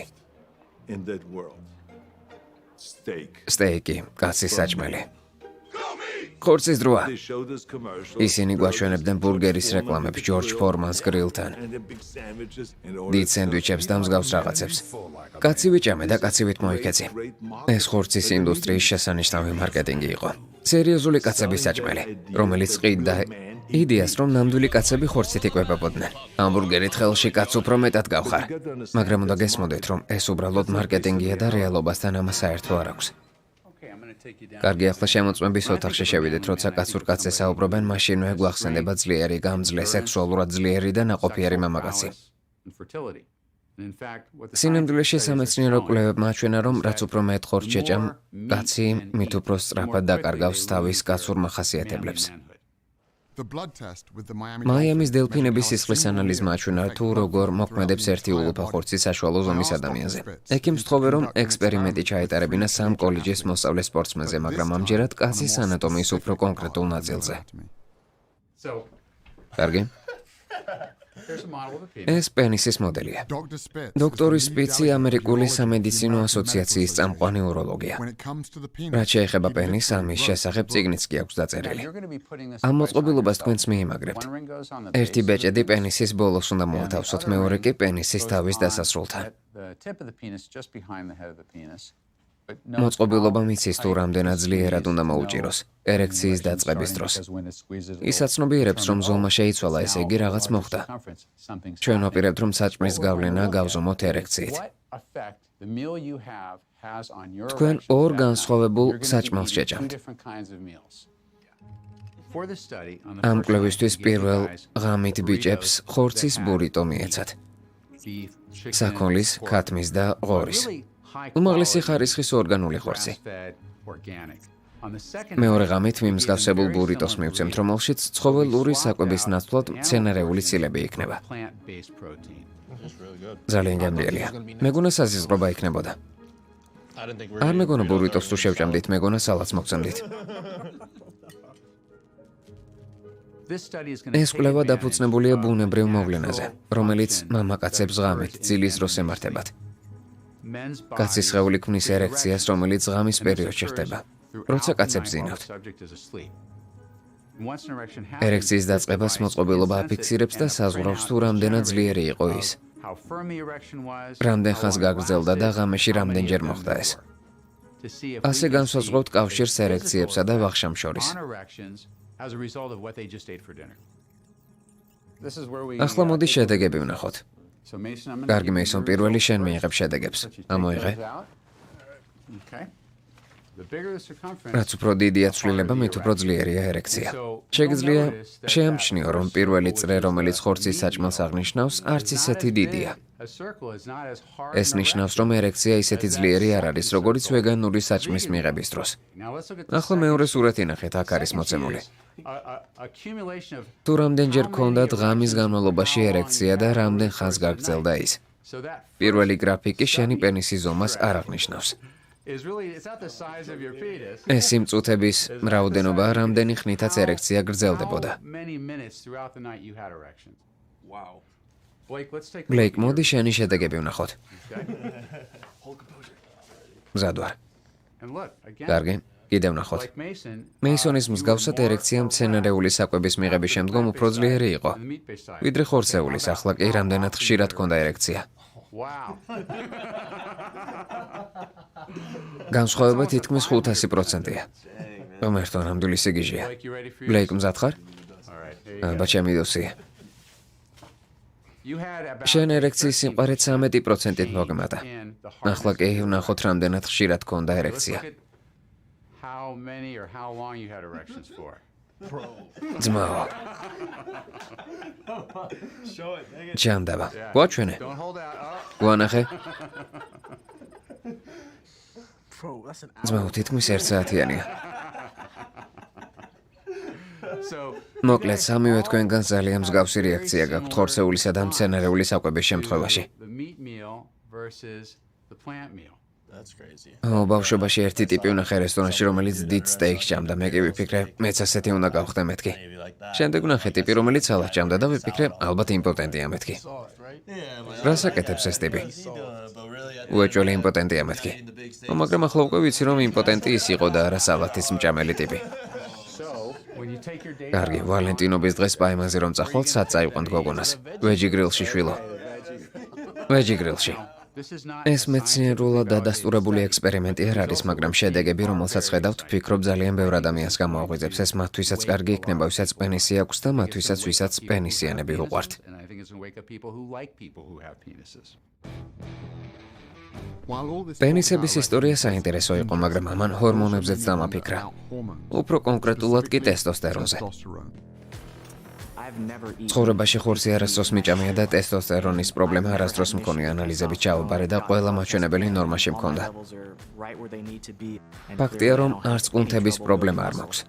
სტეიკი, კაცის საჭმელი. ხორცის დროა. ისინი გვაჩვენებდნენ ბურგერის რეკლამებს ჯორჯ ფორმანს გრილთან. დიდ სენდვიჩებს და მსგავს რაღაცებს. კაცივით ჭამე და კაცივით მოიქეცი. ეს ხორცის ინდუსტრიის შესანიშნავი მარკეტინგი იყო. სერიოზული კაცების საჭმელი, რომელიც ყიდდა იდეას, რომ ნამდვილი კაცები ხორცით იკვებებოდნენ. ჰამბურგერით ხელში კაც უფრო მეტად გავხარ. მაგრამ უნდა გესმოდეთ, რომ ეს უბრალოდ მარკეტინგია და რეალობასთან ამას საერთო არ აქვს. კარგი, ახლა შემოწმების ოთახში შევიდეთ, როცა კაცურ კაცზე საუბრობენ, მაშინვე გვახსენდება ძლიერი, გამძლე, სექსუალურად ძლიერი და ნაყოფიერი მამაკაცი. სინამდვილეში სამეცნიერო კვლევებმა აჩვენა, რომ რაც უფრო მეტ ხორცს შეჭამ, კაცი მით უფრო სწრაფად დაკარგავს თავის კაცურ მახასიათებლებს. მაიამის დელფინების სისხლის ანალიზმა აჩვენა, თუ როგორ მოქმედებს ერთი ულუფა ხორცი საშუალო ზომის ადამიანზე. ექიმს თხოვე, რომ ექსპერიმენტი ჩაეტარებინა 3 კოლეჯის მოსწავლე სპორტსმენზე, მაგრამ ამჯერად კაცის ანატომიის უფრო კონკრეტულ ნაწილზე. კარგი? ეს პენისის მოდელია. დოქტორი სპიცი ამერიკული სამედიცინო ასოციაციის წამყვანი უროლოგია. რაც შეეხება პენისს, ამის შესახებ წიგნიც კი აქვს დაწერილი. ამ მოწყობილობას თქვენც მიიმაგრებთ. ერთი ბეჭედი პენისის ბოლოს უნდა მოათავსოთ, მეორე კი პენისის თავის დასასრულთან. მოწყობილობა მიცის, თუ რამდენად ძლიერად უნდა მოუჭიროს ერექციის დაწყების დროს. ის აცნობიერებს, რომ ზომა შეიცვალა, ესე იგი რაღაც მოხდა. ჩვენ ვაპირებთ, რომ საჭმლის გავლენა გავზომოთ ერექციით. თქვენ ორ განსხვავებულ საჭმელს შეჭამთ. ამ კვლევისთვის პირველ ღამით ბიჭებს ხორცის ბურიტო მიეცათ. საქონლის, ქათმის და ღორის. უმაღლესი ხარისხის ორგანული ხორცი. მეორე ღამით მიმსგავსებულ ბურიტოს მივცემთ, რომელშიც ცხოველური საკვების ნაცვლად მცენარეული ცილები იქნება. ძალიან გემრიელია. მეგონა საზიზღრობა იქნებოდა. არ მეგონა ბურიტოს თუ შევჭამდით, მეგონა სალატს მოგცემდით. ეს კვლევა დაფუძნებულია ბუნებრივ მოვლენაზე, რომელიც მამაკაცებს ღამით ძილის დროს ემართებათ. კაცის სხეული ქმნის ერექციას, რომელიც ღამის პერიოდში ხდება, როცა კაცებს ზინავთ. ერექციის დაწყებას მოწყობილობა აფიქსირებს და საზღვრავს, თუ რამდენად ძლიერი იყო ის. რამდენ ხანს გაგრძელდა და ღამეში რამდენჯერ მოხდა ეს. ასე განსაზღვრავთ კავშირს ერექციებსა და ვახშამს შორის. ახლა მოდი შედეგები ვნახოთ. კარგი, მეისონ, პირველი შენ მიიღებ შედეგებს. ამოიღე. რაც უფრო დიდია ცვლილება, მით უფრო ძლიერია ერექცია. შეგიძლია შეამჩნიო, რომ პირველი წრე, რომელიც ხორცის საჭმელს აღნიშნავს, არც ისეთი დიდია. ეს ნიშნავს, რომ ერექცია ისეთი ძლიერი არ არის, როგორც ვეგანური საჭმლის მიღების დროს. ახლა მეორე სურათი ნახეთ, აქ არის მოცემული. თუ რამდენჯერ გქონდათ ღამის განმავლობაში ერექცია და რამდენ ხანს გაგრძელდა ის. პირველი გრაფიკი შენი პენისის ზომას არ აღნიშნავს. ეს იმ წუთების რაოდენობა, რამდენი ხნითაც ერექცია გრძელდებოდა. ბლეიკ, მოდი შენი შედეგები ვნახოთ. მზად ვარ. კარგი, კიდევ ვნახოთ. მეისონის მსგავსად ერექცია მცენარეული საკვების მიღების შემდგომ უფრო ძლიერი იყო, ვიდრე ხორცეულის, ახლა კი რამდენად ხშირად ჰქონდა ერექცია. განსხვავება თითქმის 500%-ია. ღმერთო, ნამდვილი სიგიჟეა. ბლეიკ, მზად ხარ? აბა ჩემი დოსი. შენ ერექციის სიმყარე 13%-ით მოგემატა. ახლა კი ვნახოთ რამდენად ხშირად ჰქონდა ერექცია. ძმაო. ჯანდაბა. გვაჩვენე. გვანახე. ძმაო, თითქმის 1 საათიანია. მოკლედ, სამივე თქვენგან ძალიან მსგავსი რეაქცია გაქვთ ხორცეულისა და მცენარეული საკვების შემთხვევაში. ბავშვობაში ერთი ტიპი ვნახე რესტორანში, რომელიც დიდ სტეიქს ჭამდა. მე კი ვიფიქრე, მეც ასეთი უნდა გავხდე მეთქი. შემდეგ ვნახე ტიპი, რომელიც სალატს ჭამდა და ვიფიქრე, ალბათ იმპოტენტია მეთქი. რას აკეთებს ეს ტიპი? უეჭველი იმპოტენტია მეთქი. მაგრამ ახლა უკვე ვიცი, რომ იმპოტენტი ის იყო და არა სალათის მჭამელი ტიპი. კარგი, ვალენტინობის დღეს პაემანზე რომ წახვალთ, სად წაიყვანთ გოგონას? ვეჯი გრილში, შვილო. ვეჯი გრილში. ეს მეცნიერულად დადასტურებული ექსპერიმენტი არ არის, მაგრამ შედეგები, რომელსაც ხედავთ, ვფიქრობ ძალიან ბევრ ადამიანს გამოაღვიძებს. ეს მათთვისაც კარგი იქნება, ვისაც პენისი აქვს და მათთვისაც, ვისაც პენისიანები უყვართ. პენისების ისტორია საინტერესო იყო, მაგრამ ამან ჰორმონებზეც დამაფიქრა. უფრო კონკრეტულად კი ტესტოსტერონზე. ცხოვრებაში ხორცი არასდროს მიჭამია და ტესტოსტერონის პრობლემა არასდროს მქონია, ანალიზებით ჩავაბარე და ყველა მაჩვენებელი ნორმაში მქონდა. ფაქტია, რომ არც კუნთების პრობლემა არ მაქვს.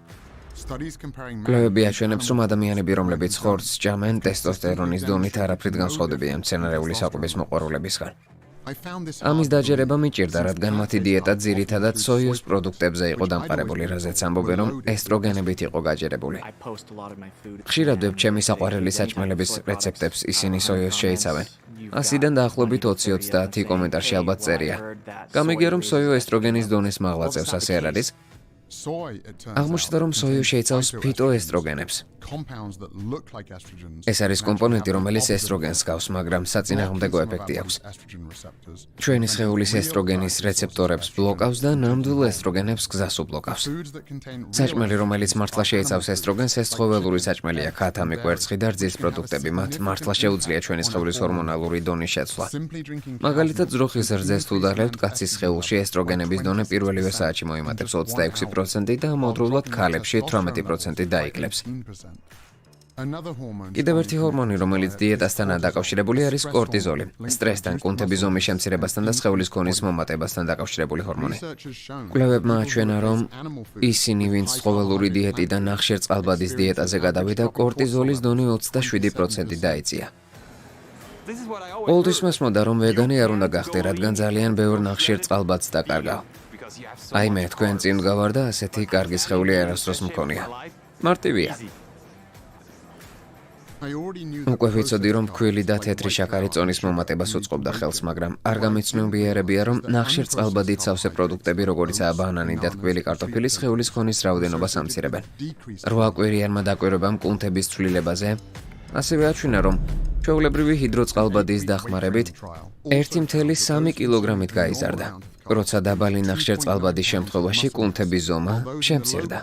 კვლევები აჩვენებს, რომ ადამიანები, რომლებიც ხორცს ჭამენ, ტესტოსტერონის დონით არაფრით განსხვავდებიან მცენარეული საკვების მოყვარულებისგან. ამის დაჯერება მიჭირდა, რადგან მათი დიეტა ძირითადად სოიოს პროდუქტებზე იყო დამყარებული, რაზეც ამბობენ, რომ ესტროგენებით იყო გაჯერებული. ხშირად ვებ ჩემი საყვარელი საჭმელების რეცეპტებს, ისინი სოიოს შეიცავენ. 100-დან დაახლოებით 20-30 კომენტარში ალბათ წერია. გამიგია, რომ სოიო ესტროგენის დონეს მაღლაწევს, ასე არ არის? აღმოჩნდა, რომ სოიო შეიცავს ფიტოესტროგენებს. ეს არის კომპონენტი, რომელიც ესტროგენს გავს, მაგრამ საწინააღმდეგო ეფექტი აქვს. ჩვენი სხეულის ესტროგენის რეცეპტორებს ბლოკავს და ნამდვილ ესტროგენებს გზას უბლოკავს. საჭმელი, რომელიც მართლა შეიცავს ესტროგენს, ეს ცხოველური საჭმელია, ქათამი, კვერცხი და რძის პროდუქტები. მათ მართლა შეუძლია ჩვენი სხეულის ჰორმონალური დონის შეცვლა. მაგალითად, ძროხის რძეს თუ დაღლებთ, კაცის სხეულში ესტროგენების დონე პირველივე საათში მოიმატებს 26% და ამავდროულად ქალებში 18% დაიკლებს. კიდევ ერთი ჰორმონი, რომელიც დიეტასთანაა დაკავშირებული, არის კორტიზოლი. სტრესთან, კუნთების ზომის შემცირებასთან და სხეულის ქონის მომატებასთან დაკავშირებული ჰორმონი. კვლევებმა აჩვენა, რომ ისინი, ვინც ცხოველური დიეტიდან ნახშირწყალბადის დიეტაზე გადავიდა, კორტიზოლის დონე 27% დაიწია. ყოველთვის მოსმოდა, რომ ვეგანი არ უნდა გახდე, რადგან ძალიან ბევრ ნახშირწყალბადს დაკარგავ. აი მე თქვენ წინ მდგავარ და ასეთი კარგი სხეული არასდროს მქონია. მარტივია. უკვე ვიცოდი, რომ ფქვილი და თეთრი შაქარი წონის მომატებას უწყობდა ხელს, მაგრამ არ გამიცნობიერებია, რომ ნახშირწყალბადით სავსე პროდუქტები, როგორიცაა ბანანი და თბილი კარტოფილი, სხეულის ქონის რაოდენობას ამცირებენ. 8 კვირიანმა დაკვირვებამ კუნთების ცვლილებაზე ასევე აჩვენა, რომ ჩვეულებრივი ჰიდროწყალბადის დახმარებით 1,3 კილოგრამით გაიზარდა. როცა დაბალი ნახშირწყალბადის შემთხვევაში კუნთების ზომა შემცირდა.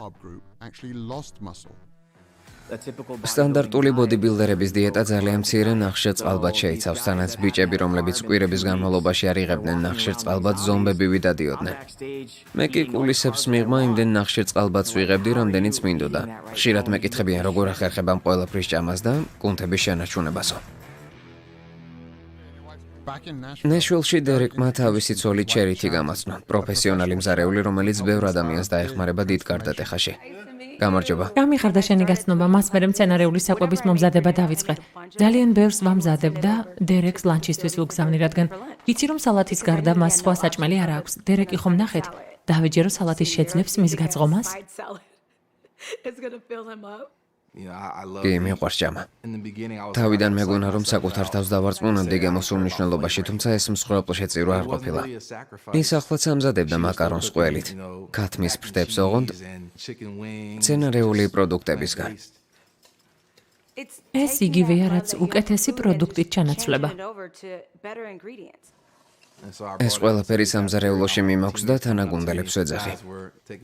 სტანდარტული ბოდიბილდერების დიეტა ძალიან მცირე ნახშირწყალბად შეიცავს, თანაც ბიჭები, რომლებიც კვირების განმავლობაში არ იღებდნენ ნახშირწყალბად, ზომბები ვიდადიოდნენ. მე კი კულისებს მიღმა იმდენ ნახშირწყალბადს ვიღებდი, რამდენიც მინდოდა. ხშირად მეკითხებიან, როგორ ახერხებამ ყველაფრის ჭამას და კუნთების შენარჩუნებასო. ნეშვილში დერეკმა თავისი ცოლი ჩერიթი გამაცნო, პროფესიონალი მზარეული, რომელიც ბევრ ადამიანს დაეხმარება დიდ კარდატეხაში. გამარჯობა. გამიხარდა შენი გაცნობა, მას მერე მცენარეული საკვების მომზადება დავიწყე. ძალიან ბევრს ვამზადებ და დერეკს ლანჩისთვის ვგზავნი, რადგან ვიცი რომ სალათის გარდა მას სხვა საჭმელი არ აქვს. დერეკი ხომ ნახეთ, დავეჯერო სალათის შეძლებს მის გაწღომას? კი, მიყვარს ჭამა. თავიდან მეგონა რომ საკუთარ თავს დავარწმუნებდი გემოს უმნიშვნელობაში, თუმცა ეს მსხვერპლ შეწირვა არ ყოფილა. ის ახლაც ამზადებდა მაკარონს ყველით, ქათმის ფრთებს ოღონდ მცენარეული პროდუქტებისგან. ეს იგივეა, რაც უკეთესი პროდუქტით ჩანაცვლება. ეს ყველაფერი სამზარეულოში მიმოქვს და თანაგუნდელებს ვეძახი.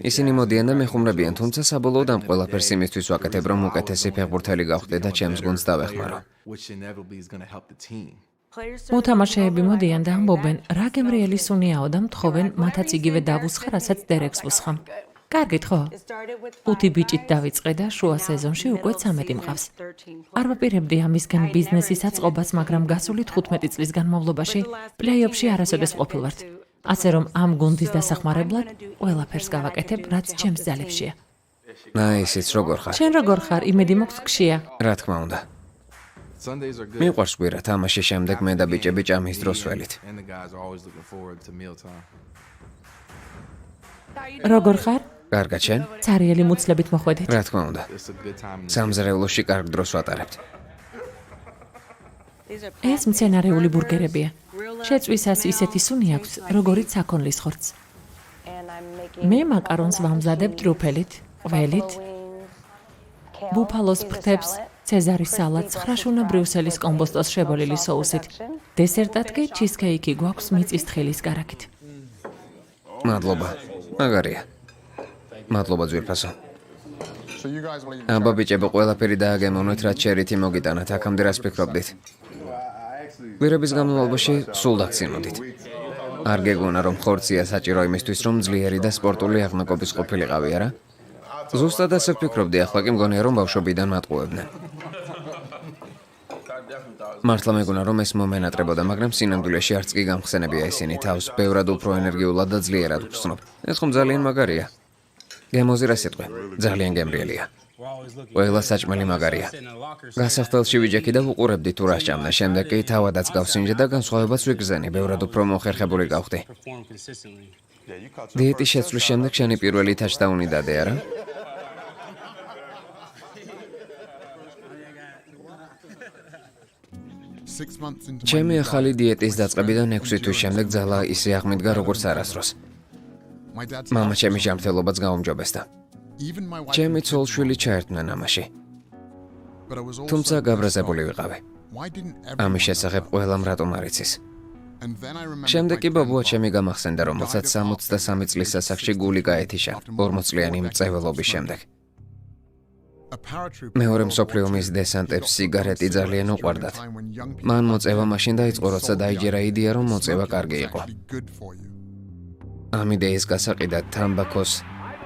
ისინი მოდიან და მეხუმრებიან, თუმცა საბოლოოდ ამ ყველაფერს იმისთვის ვაკეთებ, რომ უკეთესი ფეხბურთელი გავხდე და ჩემს გუნდს დავეხმარო. მოთამაშეები მოდიან და ამბობენ, რა გემრიელი სუნიაო და მთხოვენ მათაც იგივე დავუსხა, რასაც დერეკს ვუსხამ. კარგით ხო? 5 ბიჭით დავიწყე და შუა სეზონში უკვე 13 მყავს. არ ვაპირებდი ამისგან ბიზნესის აწყობას, მაგრამ გასული 15 წლის განმავლობაში პლეი-ოფში არასოდეს ყოფილვართ. ასე რომ ამ გუნდის დასახმარებლად ყველაფერს გავაკეთებ, რაც ჩემს ძალებშია. ისიც როგორ ხარ? შენ როგორ ხარ? იმედი მოქვს გშია. რა თქმა უნდა. მიყვარს კვირა, თამაშის შემდეგ მე და ბიჭები ჭამის დროს ველით. როგორ ხარ? კარგად შენ? ცარიელი მუცლებით მოხვედით. რა თქმა უნდა. სამზარეულოში კარგ დროს ვატარებთ. ეს მცენარეული ბურგერებია. შეწვისას ისეთი სუნი აქვს, როგორიც საქონლის ხორცს. მე მაკარონს ვამზადებ ტრუფელით, ყველით, ბუფალოს ფრთებს, ცეზარის სალატს, ხრაშუნა ბრიუსელის კომბოსტოს შებოლილი соусით. დესერტად კი ჩიზკეიკი გვაქვს მიწის თხილის კარაქით. მადლობა. მაგარია. მადლობა ძვირფასო. აბა ბიჭებო, ყველაფერი დააგემოვნეთ, რაც ჩერიթი მოგიტანათ, აქამდე რას ფიქრობდით? კვირების განმავლობაში სულ დაგცინოდით. არ გეგონა რომ ხორცია საჭირო იმისთვის, რომ ძლიერი და სპორტული აღნაგობის ყოფილიყავი, არა? ზუსტად ასე ვფიქრობდი, ახლა კი მგონია რომ ბავშვობიდან მატყუებდნენ. მართლა მეგონა რომ ეს მომენატრებოდა, მაგრამ სინამდვილეში არც კი გამხსენებია ისინი, თავს ბევრად უფრო ენერგიულად და ძლიერად ვხსნობ. ეს ხომ ძალიან მაგარია. გემოზე რა სიტყვი? ძალიან გემრიელია. ყველა საჭმელი მაგარია. გასახდელში ვიჯექი და ვუყურებდი თუ რა სჭამდა, შემდეგ კი თავადაც გავსინჯე და განსხვავებას ვიგრძენი, ბევრად უფრო მოხერხებული გავხდი. დიეტის შეცვლის შემდეგ შენი პირველი თაჩდაუნი დადე, არა? ჩემი ახალი დიეტის დაწყებიდან 6 თვის შემდეგ ძალა ისე აღმიდგა, როგორც არასდროს. მამა ჩემი ჯანმრთელობაც გაუმჯობესდა. ჩემი ცოლ-შვილი ჩაერთნენ ამაში. თუმცა გაბრაზებული ვიყავი. ამის შესახებ ყველამ რატომ არ იცის. შემდეგ კი ბაბუა ჩემი გამახსენდა, რომელსაც 63 წლის ასაკში გული გაეთიშა, 40 წლიანი მწეველობის შემდეგ. მეორე მსოფლიო ომის დესანტებს სიგარეტი ძალიან უყვარდათ. მან მოწევა მაშინ დაიწყო, როცა დაიჯერა იდეა, რომ მოწევა კარგი იყო. ამ იდეის გასაყიდად თამბაქოს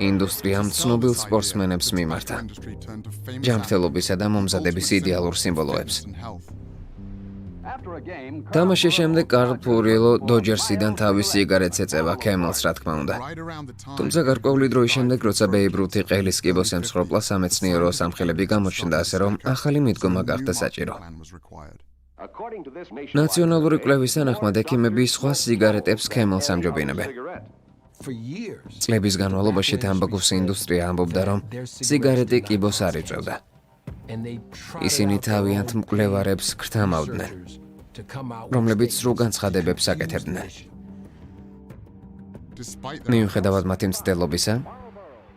ინდუსტრიამ ცნობილ სპორტსმენებს მიმართა. ჯანმრთელობისა და მომზადების იდეალურ სიმბოლოებს. თამაშის შემდეგ კარლ ფურიელო დოჯერსიდან თავის სიგარეტს ეწევა, კემელს რა თქმა უნდა. თუმცა გარკვეული დროის შემდეგ, როცა ბეიბ რუთი ყელის კიბოს ემსხვროპლა, სამეცნიერო სამხელები გამოჩნდა, ასე რომ ახალი მიდგომა გახდა საჭირო. ნაციონალური კვლევის თანახმად ექიმები სხვა სიგარეტებს კემელს ამჯობინებენ. წლების განმავლობაში თამბაქოს ინდუსტრია ამბობდა, რომ სიგარეტი კიბოს არ იწვევდა. ისინი თავიანთ მკვლევარებს ქრთამავდნენ, რომლებიც სრულ განცხადებებს აკეთებდნენ. მიუხედავად მათი მცდელობისა,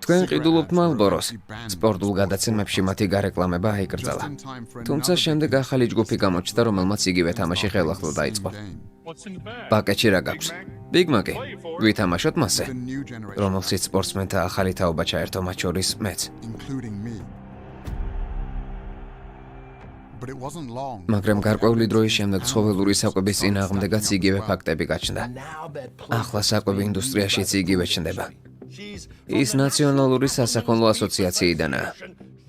თქვენ ყიდულობთ მალბოროს. სპორტულ გადაცემებში მათი გარეკლამება აიკრძალა. თუმცა შემდეგ ახალი ჯგუფი გამოჩნდა, რომელმაც იგივე თამაში ხელახლა დაიწყო. პაკეტში რა გაქვს? ბიგ მაკი. ვითამაშოთ მასზე, რომელშიც სპორტსმენთა ახალი თაობა ჩაერთო, მათ შორის მეც. მაგრამ გარკვეული დროის შემდეგ ცხოველური საკვების წინააღმდეგაც იგივე ფაქტები გაჩნდა. ახლა საკვები ინდუსტრიაშიც იგივე ჩნდება. ის ნაციონალური სასაქონლო ასოციაციიდანაა.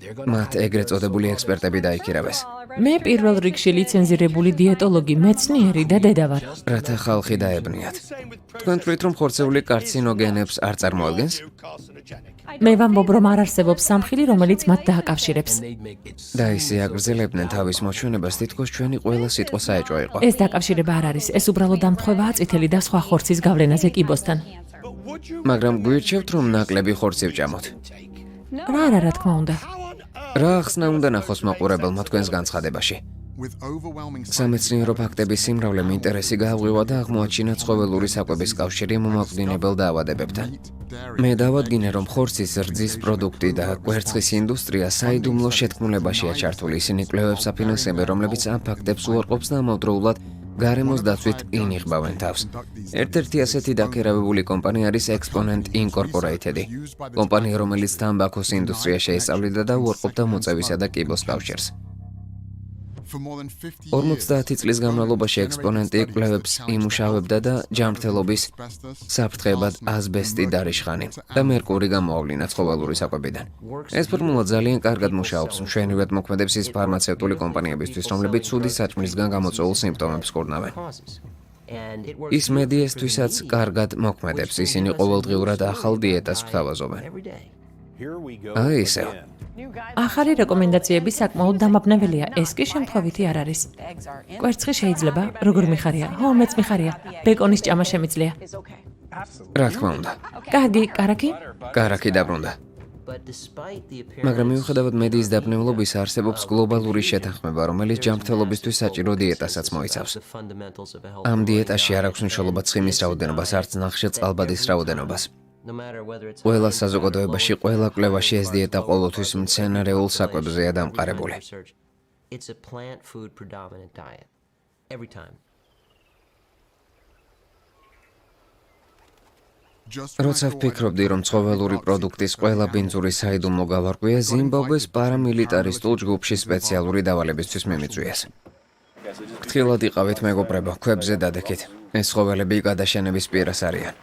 მათ ეგრეთ წოდებული ექსპერტები დაიქირავეს. მე პირველ რიგში ლიცენზირებული დიეტოლოგი, მეცნიერი და დედა ვარ. რათა ხალხი დაებნიათ. თქვენ თვლით, რომ ხორცეული კარცინოგენებს არ წარმოადგენს? მე ვამბობ, რომ არ არსებობს სამხილი, რომელიც მათ დააკავშირებს. და ისე აგრძელებდნენ თავის მოჩვენებას, თითქოს ჩვენი ყველა სიტყვა საეჭვო იყო. ეს დაკავშირება არ არის, ეს უბრალოდ დამთხვევაა წითელი და სხვა ხორცის გავლენაზე კიბოსთან. მაგრამ გვირჩევთ, რომ ნაკლები ხორცი ვჭამოთ. რა თქმა უნდა. რა ახსნა უნდა ნახოს მაყურებელმა თქვენს განცხადებაში? სამეცნიერო ფაქტების სიმრავლემ ინტერესი გააღვივა და აღმოაჩინა ცხოველური საკვების კავშირი მომაკვდინებელ დაავადებებთან. მე დავადგინე, რომ ხორცის რძის პროდუქტი და კვერცხის ინდუსტრია საიდუმლო შეთქმულებაშია ჩართული. ისინი კვლევებს აფინანსებენ, რომლებიც ამ ფაქტებს უარყოფს და ამავდროულად გარემოს დაცვით ინიღბავენ თავს. ერთ-ერთი ასეთი დაქირავებული კომპანია არის Exponent Incorporated. კომპანია, რომელიც თამბაქოს ინდუსტრიაში ესწავლიდა და უარყოფდა მოწევისა და კიბოს კავშირს. 50 წლის განმავლობაში ექსპონენტი კვლევებს იმუშავებდა და ჯანმრთელობის საფრთხეებად ასბესტი დარიშხანი და მერკური გამოავლინა ცხოველური საკვებიდან. ეს ფორმულა ძალიან კარგად მუშაობს, მშვენივრად მოქმედებს ის ფარმაცევტული კომპანიებისთვის, რომლებიც ცუდი საჭმლისგან გამოწვეულ სიმპტომებს კურნავენ. ის მედიასთვისაც კარგად მოქმედებს, ისინი ყოველდღიურად ახალ დიეტას გვთავაზობენ. აი ისევ. ახალი რეკომენდაციები საკმაოდ დამაბნეველია, ეს კი შემთხვევითი არ არის. კვერცხი შეიძლება, როგორ მიხარია, მეც მიხარია, ბეკონის ჭამა შემიძლია. რა თქმა უნდა. კარგი, კარაკი? კარაკი დაბრუნდა. მაგრამ მიუხედავად მედიის დაბნევლობისა, არსებობს გლობალური შეთანხმება, რომელიც ჯანმრთელობისთვის საჭირო დიეტასაც მოიცავს. ამ დიეტაში არ აქვს მნიშვნელობა ცხიმის რაოდენობას, არც ნახშირწყალბადის რაოდენობას. ყველა საზოგადოებაში, ყველა კვლევაში ეს დიეტა ყოველთვის მცენარეულ საკვებზეა დამყარებული. როცა ვფიქრობდი, რომ ცხოველური პროდუქტის ყველა ბინძური საიდუმლო გავარკვია, ზიმბაბვეს პარამილიტარისტულ ჯგუფში სპეციალური დავალებისთვის მიმიწვიეს. ფრთხილად იყავით, მეგობრებო, ქვებზე დადექით. ეს ცხოველები გადაშენების პირას არიან.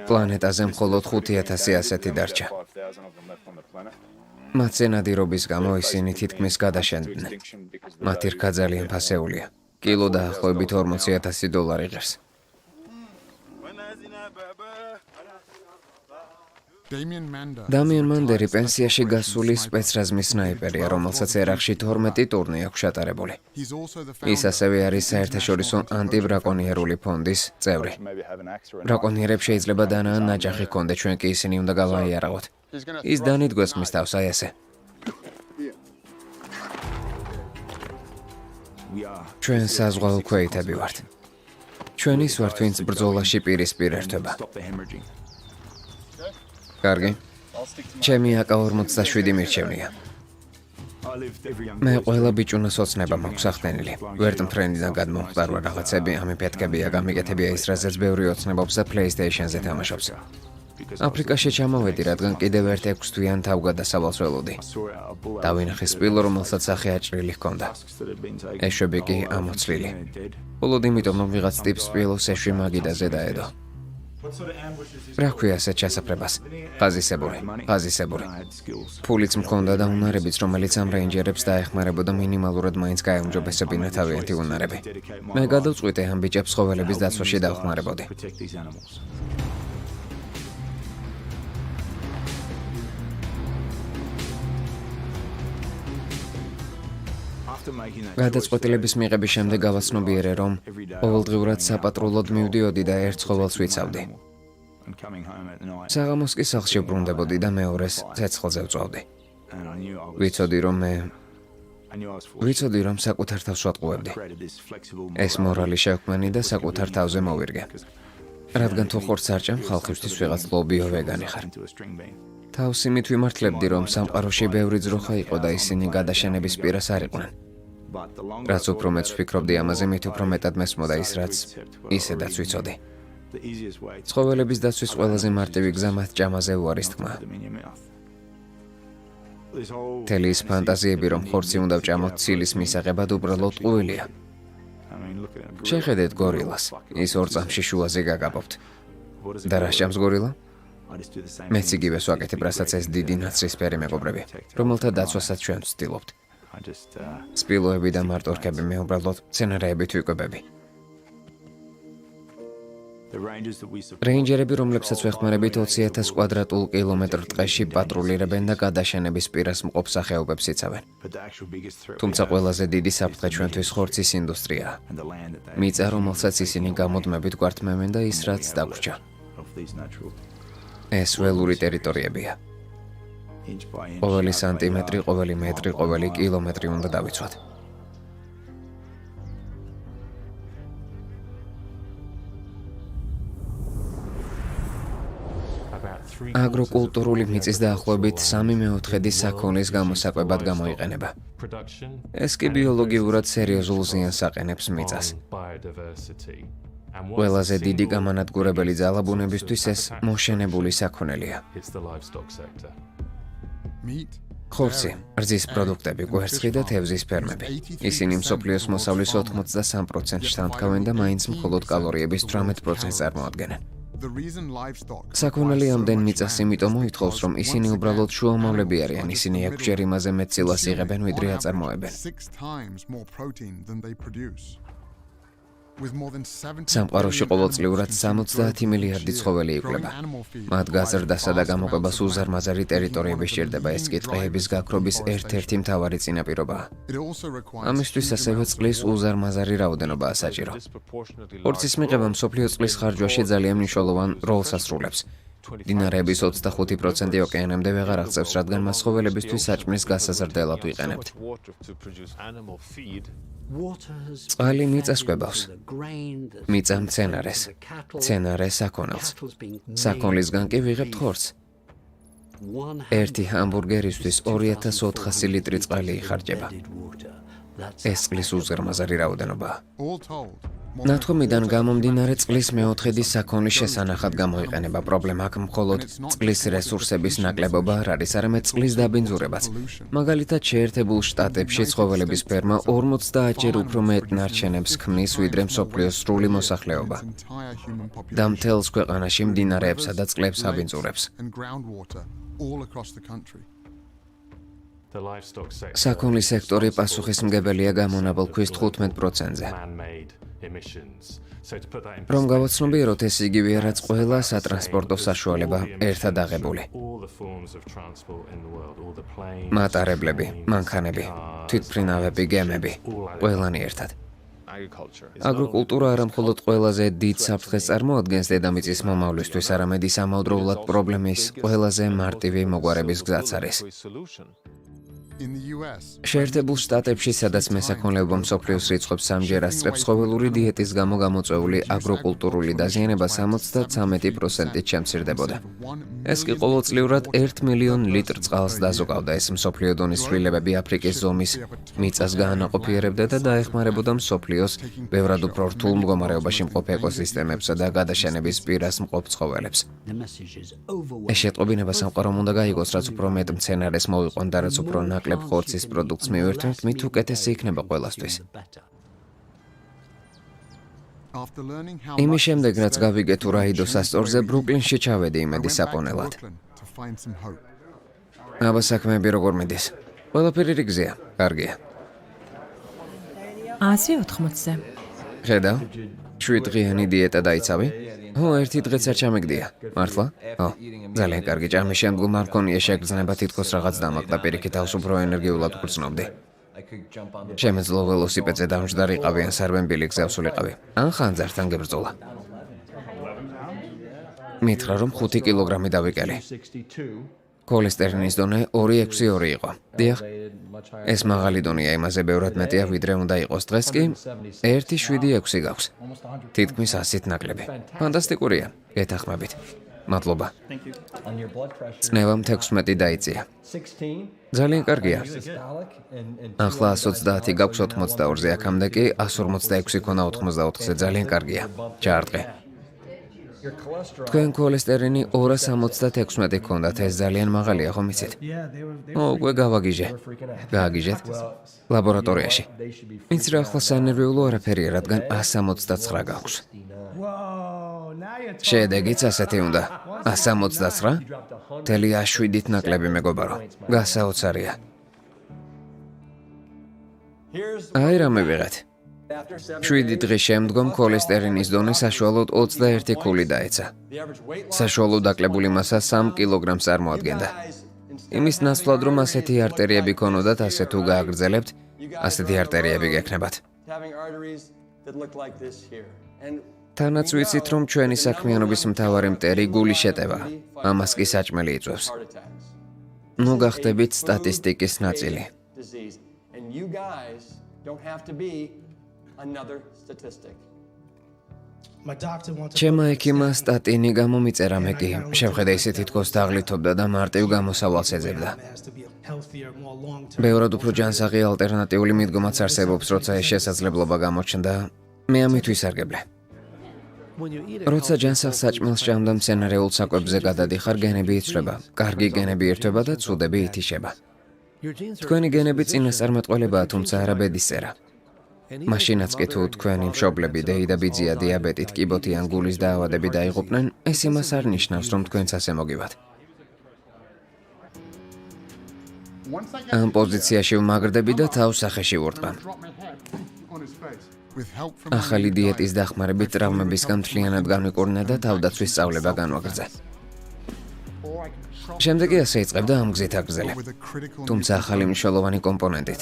პლანეტაზე მხოლოდ 5,000 ასეთი დარჩა. მათზე ნადირობის გამო ისინი თითქმის გადაშენდნენ. მათი რქა ძალიან ფასეულია. კილო დაახლოებით $40,000 ღირს. დამიან მანდერი პენსიაში გასული სპეცრაზმის სნაიპერია, რომელსაც ერაყში 12 ტურნე აქვს ჩატარებული. ის ასევე არის საერთაშორისო ანტიბრაკონიერული ფონდის წევრი. ბრაკონიერებს შეიძლება დანაან ნაჯახი ჰქონდეთ, ჩვენ კი ისინი უნდა გავაიარაღოთ. ის დანიდგეს ხმის თავს, აი ესე. ჩვენ საზღვაო ქვეითები ვართ. ჩვენ ის ვართ, ვინც ბრძოლაში პირისპირ ერთვება. კარგი. ჩემი AK-47 მირჩევნია. მე ყველა ბიჭუნას ოცნება მაქვს ახდენილი. ვერტმფრენიდან გადმომხდარვა რაღაცები, ამიფეთქებია, გამიკეთებია ის, რაზეც ბევრი ოცნებობს და PlayStation-ზე თამაშობს. აფრიკაში ჩამოვედი, რადგან კიდევ ერთ 6 თვიან თავგადასავალს ველოდი. დავინახე სპილო, რომელსაც სახე აჭრილი ჰქონდა. ეშვები კი ამოცლილი. მხოლოდ იმიტომ, რომ ვიღაც ტიპს სპილოს ეშვი მაგიდაზე დაედო. რა ქვია ასეთ ჩასაფრებას? ღაზისებური. ფულიც მქონდა და უნარებიც, რომელიც ამ რეინჯერებს დაეხმარებოდა მინიმალურად მაინც გაეუმჯობესებინა თავიანთი უნარები. მე გადავწყვიტე ამ ბიჭებს ცხოველების დაცვაში დავხმარებოდი. გადაწყვეტილების მიღების შემდეგ გავაცნობიერე, რომ ყოველდღიურად საპატრულოდ მივდიოდი და ერთ ცხოველს ვიცავდი. საღამოს კი სახლში ვბრუნდებოდი და მეორეს ცეცხლზე ვწვავდი. ვიცოდი, რომ საკუთარ თავს ვატყუებდი. ეს მორალი შექმნი და საკუთარ თავზე მოვირგე. რადგან თუ ხორცს არ ჭამ, ხალხისთვის ვიღაც ლობიო ვეგანი ხარ. თავს იმით ვიმართლებდი, რომ სამყაროში ბევრი ძროხა იყო და ისინი გადაშენების პირას არ იყვნენ. რაც უფრო მეც ვფიქრობდი ამაზე, მით უფრო მეტად მესმოდა ის, რაც ისედაც ვიცოდი. ცხოველების დაცვის ყველაზე მარტივი გზა მათ ჭამაზე უარის თქმა. მთელი ის ფანტაზიები, რომ ხორცი უნდა ვჭამოთ ცილის მისაღებად, უბრალოდ ყუილია. შეხედეთ გორილას, ის 2 წამში შუაზე გაგაბობთ. და რა სჭამს გორილა? მეც იგივეს ვაკეთებ, რასაც ეს დიდი ნაცრისფერი მეგობრები, რომელთა დაცვასაც ჩვენ ვცდილობთ. სპილოები და მარტორქები მე უბრალოდ მცენარეებით ვიკვებები. რეინჯერები, რომლებსაც ვეხმარებით 20,000 კვადრატულ კილომეტრ ტყეში პატრულირებენ და გადაშენების პირას მყოფ სახეობებს იცავენ. თუმცა ყველაზე დიდი საფრთხე ჩვენთვის ხორცის ინდუსტრიაა. მიწა, რომელსაც ისინი გამოდმებით გვართმევენ და ის რაც დაგვრჩა. ეს ველური ტერიტორიებია. ყოველი სანტიმეტრი, ყოველი მეტრი, ყოველი კილომეტრი უნდა დავიცვათ. აგროკულტურული მიწის დაახლოებით 3/4 საქონლის გამოსაკვებად გამოიყენება. ეს კი ბიოლოგიურად სერიოზულ ზიანს აყენებს მიწას. ყველაზე დიდი გამანადგურებელი ძალა ბუნებისთვის ეს მოშენებული საქონელია. ხორცი, რძის პროდუქტები, კვერცხი და თევზის ფერმები. ისინი მსოფლიოს მოსავლის 83%-ს თანთქავენ და მაინც მხოლოდ კალორიების 18%-ს წარმოადგენენ. საქონელი ამდენ მიწას იმიტომ მოითხოვს, რომ ისინი უბრალოდ შუამავლები არიან, ისინი 6-ჯერ იმაზე მეტ ცილას იღებენ, ვიდრე აწარმოებენ. სამყაროში ყოველწლიურად 70 მილიარდი ცხოველი იკვლება. მათ გაზრდასა და გამოყვებას უზარმაზარი ტერიტორიები სჭირდება, ეს კი ტყეების გაქრობის ერთ-ერთი მთავარი წინაპირობაა. ამისთვის ასევე წყლის უზარმაზარი რაოდენობაა საჭირო. ხორცის მიღება მსოფლიო წყლის ხარჯვაში ძალიან მნიშვნელოვან როლს ასრულებს. დინარეების 25% ოკეანემდე ვეღარ აღწევს, რადგან მას ცხოველებისთვის საჭმლის გასაზრდელად ვიყენებთ. წყალი მიწას კვებავს. მიწა მცენარეს. მცენარე საქონელს. საქონლისგან კი ვიღებთ ხორცს. ერთი ჰამბურგერისთვის 2400 ლიტრი წყალი იხარჯება. ეს წყლის უზარმაზარი რაოდენობაა. ნათქვამიდან გამომდინარე წყლის მეოთხედი საქონლის შესანახად გამოიყენება. პრობლემა აქ მხოლოდ წყლის რესურსების ნაკლებობა არ არის, არამედ წყლის დაბინძურებაც. მაგალითად, შეერთებულ შტატებში ცხოველების ფერმა 50-ჯერ უფრო მეტ ნარჩენებს ქმნის, ვიდრე მსოფლიოს სრული მოსახლეობა. და მთელს ქვეყანაში მდინარეებსა და წყლებს აბინძურებს. საქონლის სექტორი პასუხისმგებელია გამონაბოლ ქვის 15%-ზე. რომ გავაცნობიეროთ, ეს იგივეა, რაც ყველა სატრანსპორტო საშუალება ერთად აღებული. მატარებლები, მანქანები, თვითმფრინავები, გემები, ყველანი ერთად. აგროკულტურა არა მხოლოდ ყველაზე დიდ საფრთხეს წარმოადგენს დედამიწის მომავლისთვის, არამედ ის ამავდროულად პრობლემის ყველაზე მარტივი მოგვარების გზაც არის. შეერთებულ შტატებში, სადაც მესაქონლეობა მსოფლიოს რიცხვებს 3-ჯერ ასწრებს, ცხოველური დიეტის გამო გამოწვეული აგროკულტურული დაზიანება 73%-ით შემცირდებოდა. ეს კი ყოველწლიურად 1 მილიონ ლიტრ წყალს დაზოგავდა. ეს მსოფლიო დონის ცვლილებები აფრიკის ზომის მიწას გაანაყოფიერებდა და დაეხმარებოდა მსოფლიოს ბევრად უფრო რთულ მდგომარეობაში მყოფ ეკოსისტემებსა და გადაშენების პირას მყოფ ცხოველებს. ეს შეტყობინება სამყარომ უნდა გაიგოს, რაც უფრო მეტ მცენარეს მოვიყვან და რაც უფრო ნაკლებ ხორცის პროდუქტს მივერთვით, მით უკეთესი იქნება ყველასთვის. იმის შემდეგ, რაც გავიგე თუ რა იდო სასწორზე, ბრუკლინში ჩავედი იმედი საპონელად. აბა საქმეები როგორ მიდის? ყველაფერი რიგზეა, კარგია. 180-ზე. ხედავ? 7 დღიანი დიეტა დაიცავი? ხო, ერთი დღეც არ ჩამიგდია. მართლა? ხო. ძალიან კარგი, ჭამის შემდგომ არ მქონია შეგრძნება, თითქოს რაღაც დამაგდა, პირიქით თავს უფრო ენერგიულად ვგრძნობდი. შემეძლო ველოსიპედზე დამჯდარიყავი ან სარბენბილი გზავსულიყავი. ან ხანძართან გებრძოლა. მითხრა, რომ 5 კილოგრამი დავიკელი. ქოლესტერინის დონე 262 იყო. დიახ, ეს მაღალი დონეა, იმაზე ბევრად მეტია, ვიდრე უნდა იყოს. დღეს კი 1.76 გაქვს. თითქმის 100-ით ნაკლები. ფანტასტიკურია, გეთანხმებით. მადლობა. წნევამ 16 დაიწია. ძალიან კარგია. ახლა 130 გაქვს 82-ზე, აქამდე კი 146 ქონა 84-ზე. ძალიან კარგია. ჩაარტყე. თქვენ ქოლესტერინი 276 გქონდათ, ეს ძალიან მაღალია, ხომ იცით? უკვე გავაგიჟე. გააგიჟეთ? ლაბორატორიაში. ის რა ახლა სანერვიულო არაფერია, რადგან 169 გაქვს. შედეგიც ასეთი უნდა. 169? მთელი 7-ით ნაკლები მეგობარო. გასაოცარია. აი რა მივიღეთ. 7 დღის შემდგომ ქოლესტერინის დონე საშუალოდ 21 ქული დაეცა. საშუალო დაკლებული მასა 3 კილოგრამს წარმოადგენდა. იმის ნაცვლად რომ ასეთი არტერიები ქონოდათ, ასე თუ გააგრძელებთ, ასეთი არტერიები გექნებათ. თანაც ვიცით, რომ ჩვენი საქმიანობის მთავარი მტერი გულის შეტევა. ამას კი საჭმელი იწვევს. ნუ გახდებით სტატისტიკის ნაწილი. ჩემმა ექიმმა სტატინი გამომიწერა, მე კი შევხედე ისეთი თქოს დაღლითობდა და მარტივ გამოსავალს ეძებდა. ბევრად უფრო ჯანსაღი ალტერნატიული მიდგომაც არსებობს, როცა ეს შესაძლებლობა გამოჩნდა, მე ამით ვისარგებლე. როცა ჯანსაღ საჭმელს ჭამ და მცენარეულ საკვებზე გადადიხარ, გენები იცვლება, კარგი გენები ერთვება და ცუდები ითიშება. თქვენი გენები წინასწარმეტყველებაა, თუმცა არა ბედისწერა. მაშინაც კი თუ თქვენი მშობლები დეიდაბიძია, დიაბეტით, კიბოთი ან გულის დაავადები დაიღუპნენ, ეს იმას არ ნიშნავს, რომ თქვენც ასე მოგივათ. ამ პოზიციაში ვმაგრდები და თავს სახეში ვურტყამ. ახალი დიეტის დახმარებით ტრავმებისგან მთლიანად განვიკურნე და თავდაცვის სწავლება განვაგრძე. შემდეგ კი ასე იწყებდა ამ გზით აგრძელებ. თუმცა ახალი მნიშვნელოვანი კომპონენტით,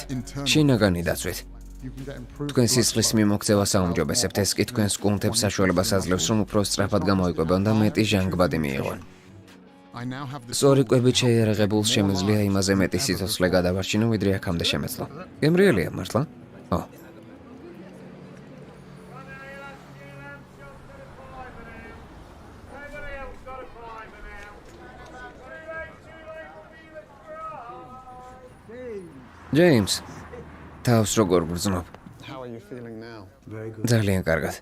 შინაგანი დაცვით. თქვენ სისხლის მიმოქცევას აუმჯობესებთ, ეს კი თქვენს კუნთებს საშუალებას აძლევს, რომ უფრო სწრაფად გამოიკვებონ და მეტი ჟანგბადი მიიღონ. სწორი კვებით შეიარაღებულს შემიძლია იმაზე მეტი სიცოცხლე გადავარჩინო, ვიდრე აქამდე შემეძლო. გემრიელია, მართლა? ო. ჯეიმს, თავს როგორ გრძნობ? ძალიან კარგად.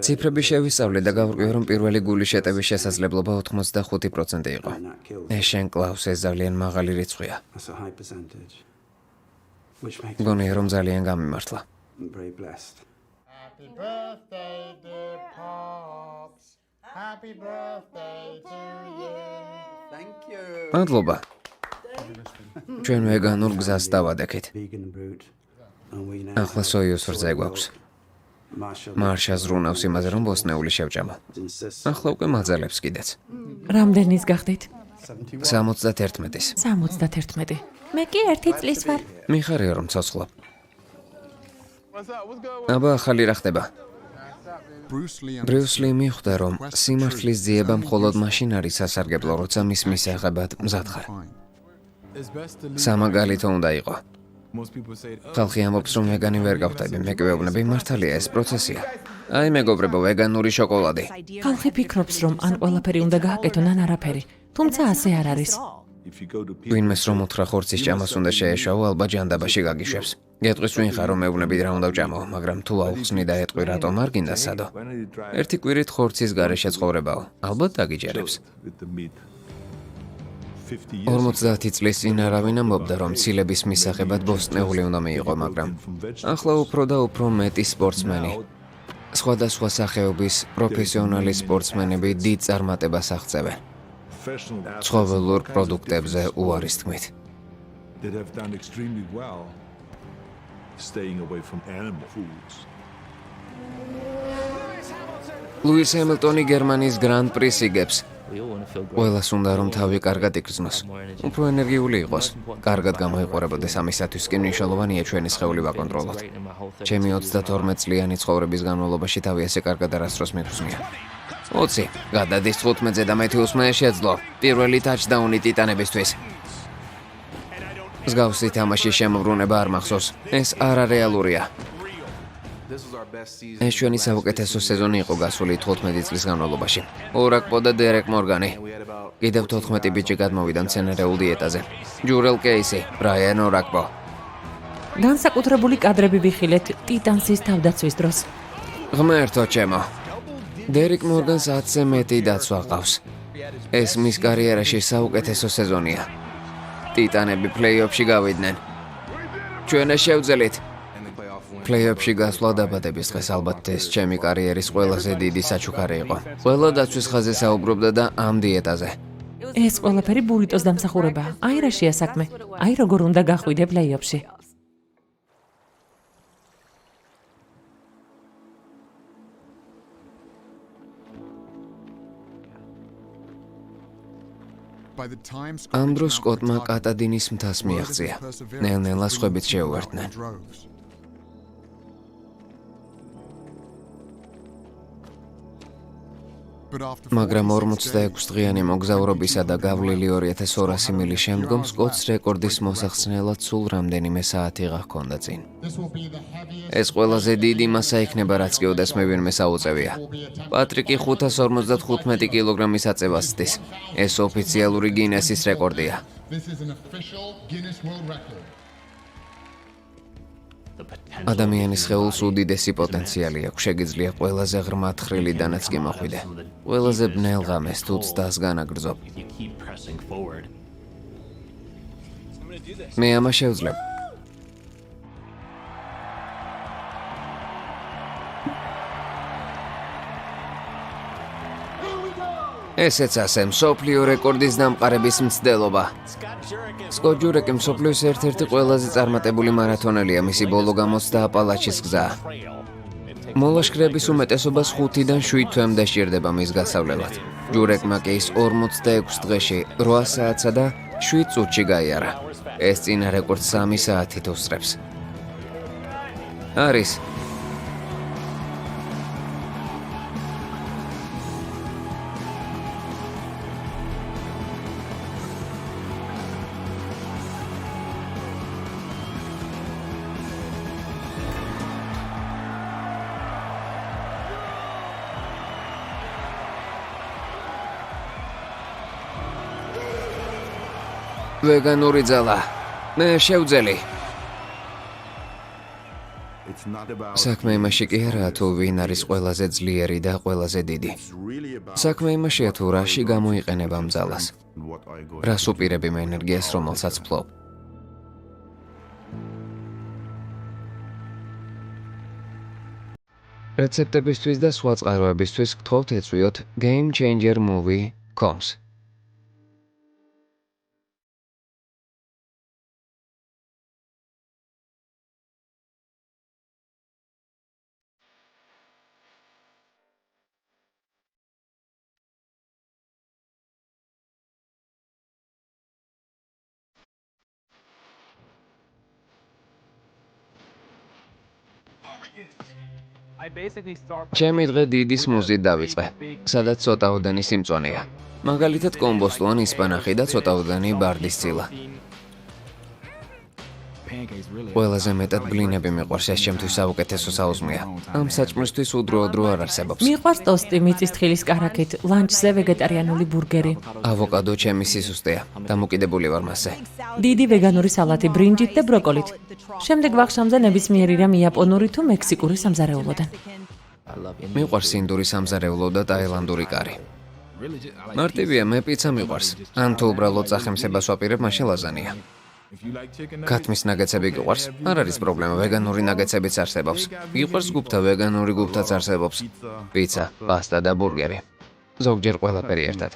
ციფრები შევისწავლე და გავურკვევი, რომ პირველი გულის შეტევის შესაძლებლობა 85% იყო. ეს შენ კლავს, ეს ძალიან მაღალი რიცხვია. გონია, რომ ძალიან გამიმართლა. მადლობა. ჩვენ ვეგანურ გზას დავადექით. ახლა სოიუს რძე გვაქვს. მარშა ზრუნავს იმაზე, რომ ბოსნეული შევჭამა. ახლა უკვე მაძალებს კიდეც. რამდენის გახდით? 71-ის. 71. მე კი 1 წლის ვარ. მიხარია რომ ცოცხლობ. აბა ახალი რა ხდება? ბრიუს ლი მიხვდა, რომ სიმართლის ძიება მხოლოდ მაშინ არის სასარგებლო, როცა მის მისაღებად მზად ხარ. სამაგალითო უნდა იყო. ხალხი ამბობს, რომ ვეგანი ვერ გავხდები, მეკვლეობნები მართალია, ეს პროცესია. აი მეგობრებო, ვეგანური შოკოლადი. ხალხი ფიქრობს, რომ ან ყველაფერი უნდა გააკეთონ, ან არაფერი. თუმცა ასე არ არის. ვინმეს რომ უთხრა ხორცის ჭამას უნდა შეეშაო, ალბათ ჯანდაბაში გაგიშვებს. გეტყვის ვინ ხარ, რომ მეუბნები რა უნდა ვჭამო, მაგრამ თუ აუხსნი და ეტყვი რატომ არ გინდა სადო. ერთი კვირით ხორცის გარეშე ცხოვრებაო, ალბათ დაგიჯერებს. 50 წლის წინ არავინ ამბობდა, რომ ცილების მისაღებად ბოსტნეული უნდა მიიღო, მაგრამ ახლა უფრო და უფრო მეტი სპორტსმენი, სხვადასხვა სახეობის პროფესიონალი სპორტსმენები დიდ წარმატებას აღწევენ. ცხოველურ პროდუქტებზე უარის თქმით. ლუის ჰემილტონი გერმანიის გრანდ პრიზს იგებს. ყველას უნდა რომ თავი კარგად იგრძნოს, უფრო ენერგიული იყოს, კარგად გამოიყურებოდეს, ამისათვის კი მნიშვნელოვანია ჩვენი სხეული ვაკონტროლოთ. ჩემი 32 წლიანი ცხოვრების განმავლობაში თავი ასე კარგად არასდროს მიგრძნია. 20 გადადის 15-ზე და მეთი უსმენ შეძლო. პირველი ტაჩდაუნი ტიტანებისთვის. მსგავსი თამაში შემოbrunება არ მახსოვს. ეს არარეალურია. ეს ჩვენი საუკეთესო სეზონი იყო გასული 15 წლის განმავლობაში. ორაკპო და დერეკ მორგანი. კიდევ 14 ბიჭი გადმოვიდა მცენარეულ დიეტაზე. ჯურელ კეისი, ბრაიან ორაკპო. განსაკუთრებული კადრები ვიხილეთ ტიტანსის თავდაცვის დროს. ღმერთო ჩემო. დერიკ მორგანს 10-ზე მეტი დაცვა ყავს. ეს მის კარიერაში საუკეთესო სეზონია. ტიტანები პლეი-ოფში გავიდნენ. ჩვენ შევძელით. პლეი-ოფში გასვლა დაბადების დღეს ალბათ ეს ჩემი კარიერის ყველაზე დიდი საჩუქარი იყო. ყველა დაცვის ხაზზე საუბრობდა და ამ დიეტაზე. ეს ყველაფერი ბურიტოს დამსახურებაა. აი რაშია საქმე. აი როგორ უნდა გახვიდე პლეი-ოფში. ამ დროს სკოტმა კატადინის მთას მიაღწია. ნელ-ნელა სხვებით შეუერთდნენ. მაგრამ 46 დღიანი მოგზაურობისა და გავლილი 2200 მილის შემდგომ სკოტს რეკორდის მოსახსნელად სულ რამდენიმე საათიღა ჰქონდა წინ. ეს ყველაზე დიდი მასა იქნება, რაც კი ოდესმევინმე საუწევია. პატრიკი 555 კილოგრამის აწევას ცდის. ეს ოფიციალური გინესის რეკორდია. ადამიანის სხეულს უდიდესი პოტენციალი აქვს. შეგიძლია ყველაზე ღრმა თხრილიდანაც კი მოხვიდე. ყველაზე ბნელ ღამეს თუ ცდას განაგრძობ. მე ამას შევძლებ. ესეც ასე მსოფლიო რეკორდის დამყარების მცდელობა. სკოტ ჯურეკი მსოფლიოს ერთ-ერთი ყველაზე წარმატებული მარათონელია. მისი ბოლო გამოცდა აპალაჩის გზა. მოლაშქრეების უმეტესობას 5-დან 7 თვემდე სჭირდება მის გასავლელად. ჯურეკმა კი ის 46 დღეში 8 საათსა და 7 წუთში გაიარა. ეს წინა რეკორდს 3 საათით უსწრებს. არის ვეგანური ძალა. მე შევძელი. საქმე იმაში კი არაა თუ ვინ არის ყველაზე ძლიერი და ყველაზე დიდი. საქმე იმაშია თუ რაში გამოიყენებ ამ ძალას. რას უპირები მე ენერგიას, რომელსაც ფლობ. რეცეპტებისთვის და სხვა წყაროებისთვის გთხოვთ ეწვიოთ GameChangerMovie.com-ს. ჩემი დღე დიდი სმუზით დავიწყე, სადაც ცოტაოდენი სიმწვანეა. მაგალითად კომბოსტო ან ისპანახი და ცოტაოდენი ბარდისცილა. ყველაზე მეტად ბლინები მიყვარს, ეს ჩემთვის საუკეთესო საუზმეა. ამ საჭმელისთვის უდროოდრო არ არსებობს. მიყვარს ტოსტი მიწის თხილის კარაქით, ლანჩზე ვეგეტარიანული ბურგერი. ავოკადო ჩემი სისუსტეა, დამოკიდებული ვარ მასზე. დიდი ვეგანური სალატი ბრინჯით და ბროკოლით. შემდეგ ვახშამზე ნებისმიერი რამ იაპონური თუ მექსიკური სამზარეულოდან. მიყვარს ინდური სამზარეულო და ტაილანდური კარი. მარტივია, მე პიცა მიყვარს. ან თუ უბრალოდ სახელმწებას ვაპირებ, მაშინ ლაზანია. ქათმის ნაგეცები გიყვარს? არ არის პრობლემა, ვეგანური ნაგეცებიც არსებობს. გიყვარს გუფთა, ვეგანური გუფთაც არსებობს. პიცა, პასტა და ბურგერი. ზოგჯერ ყველაფერი ერთად.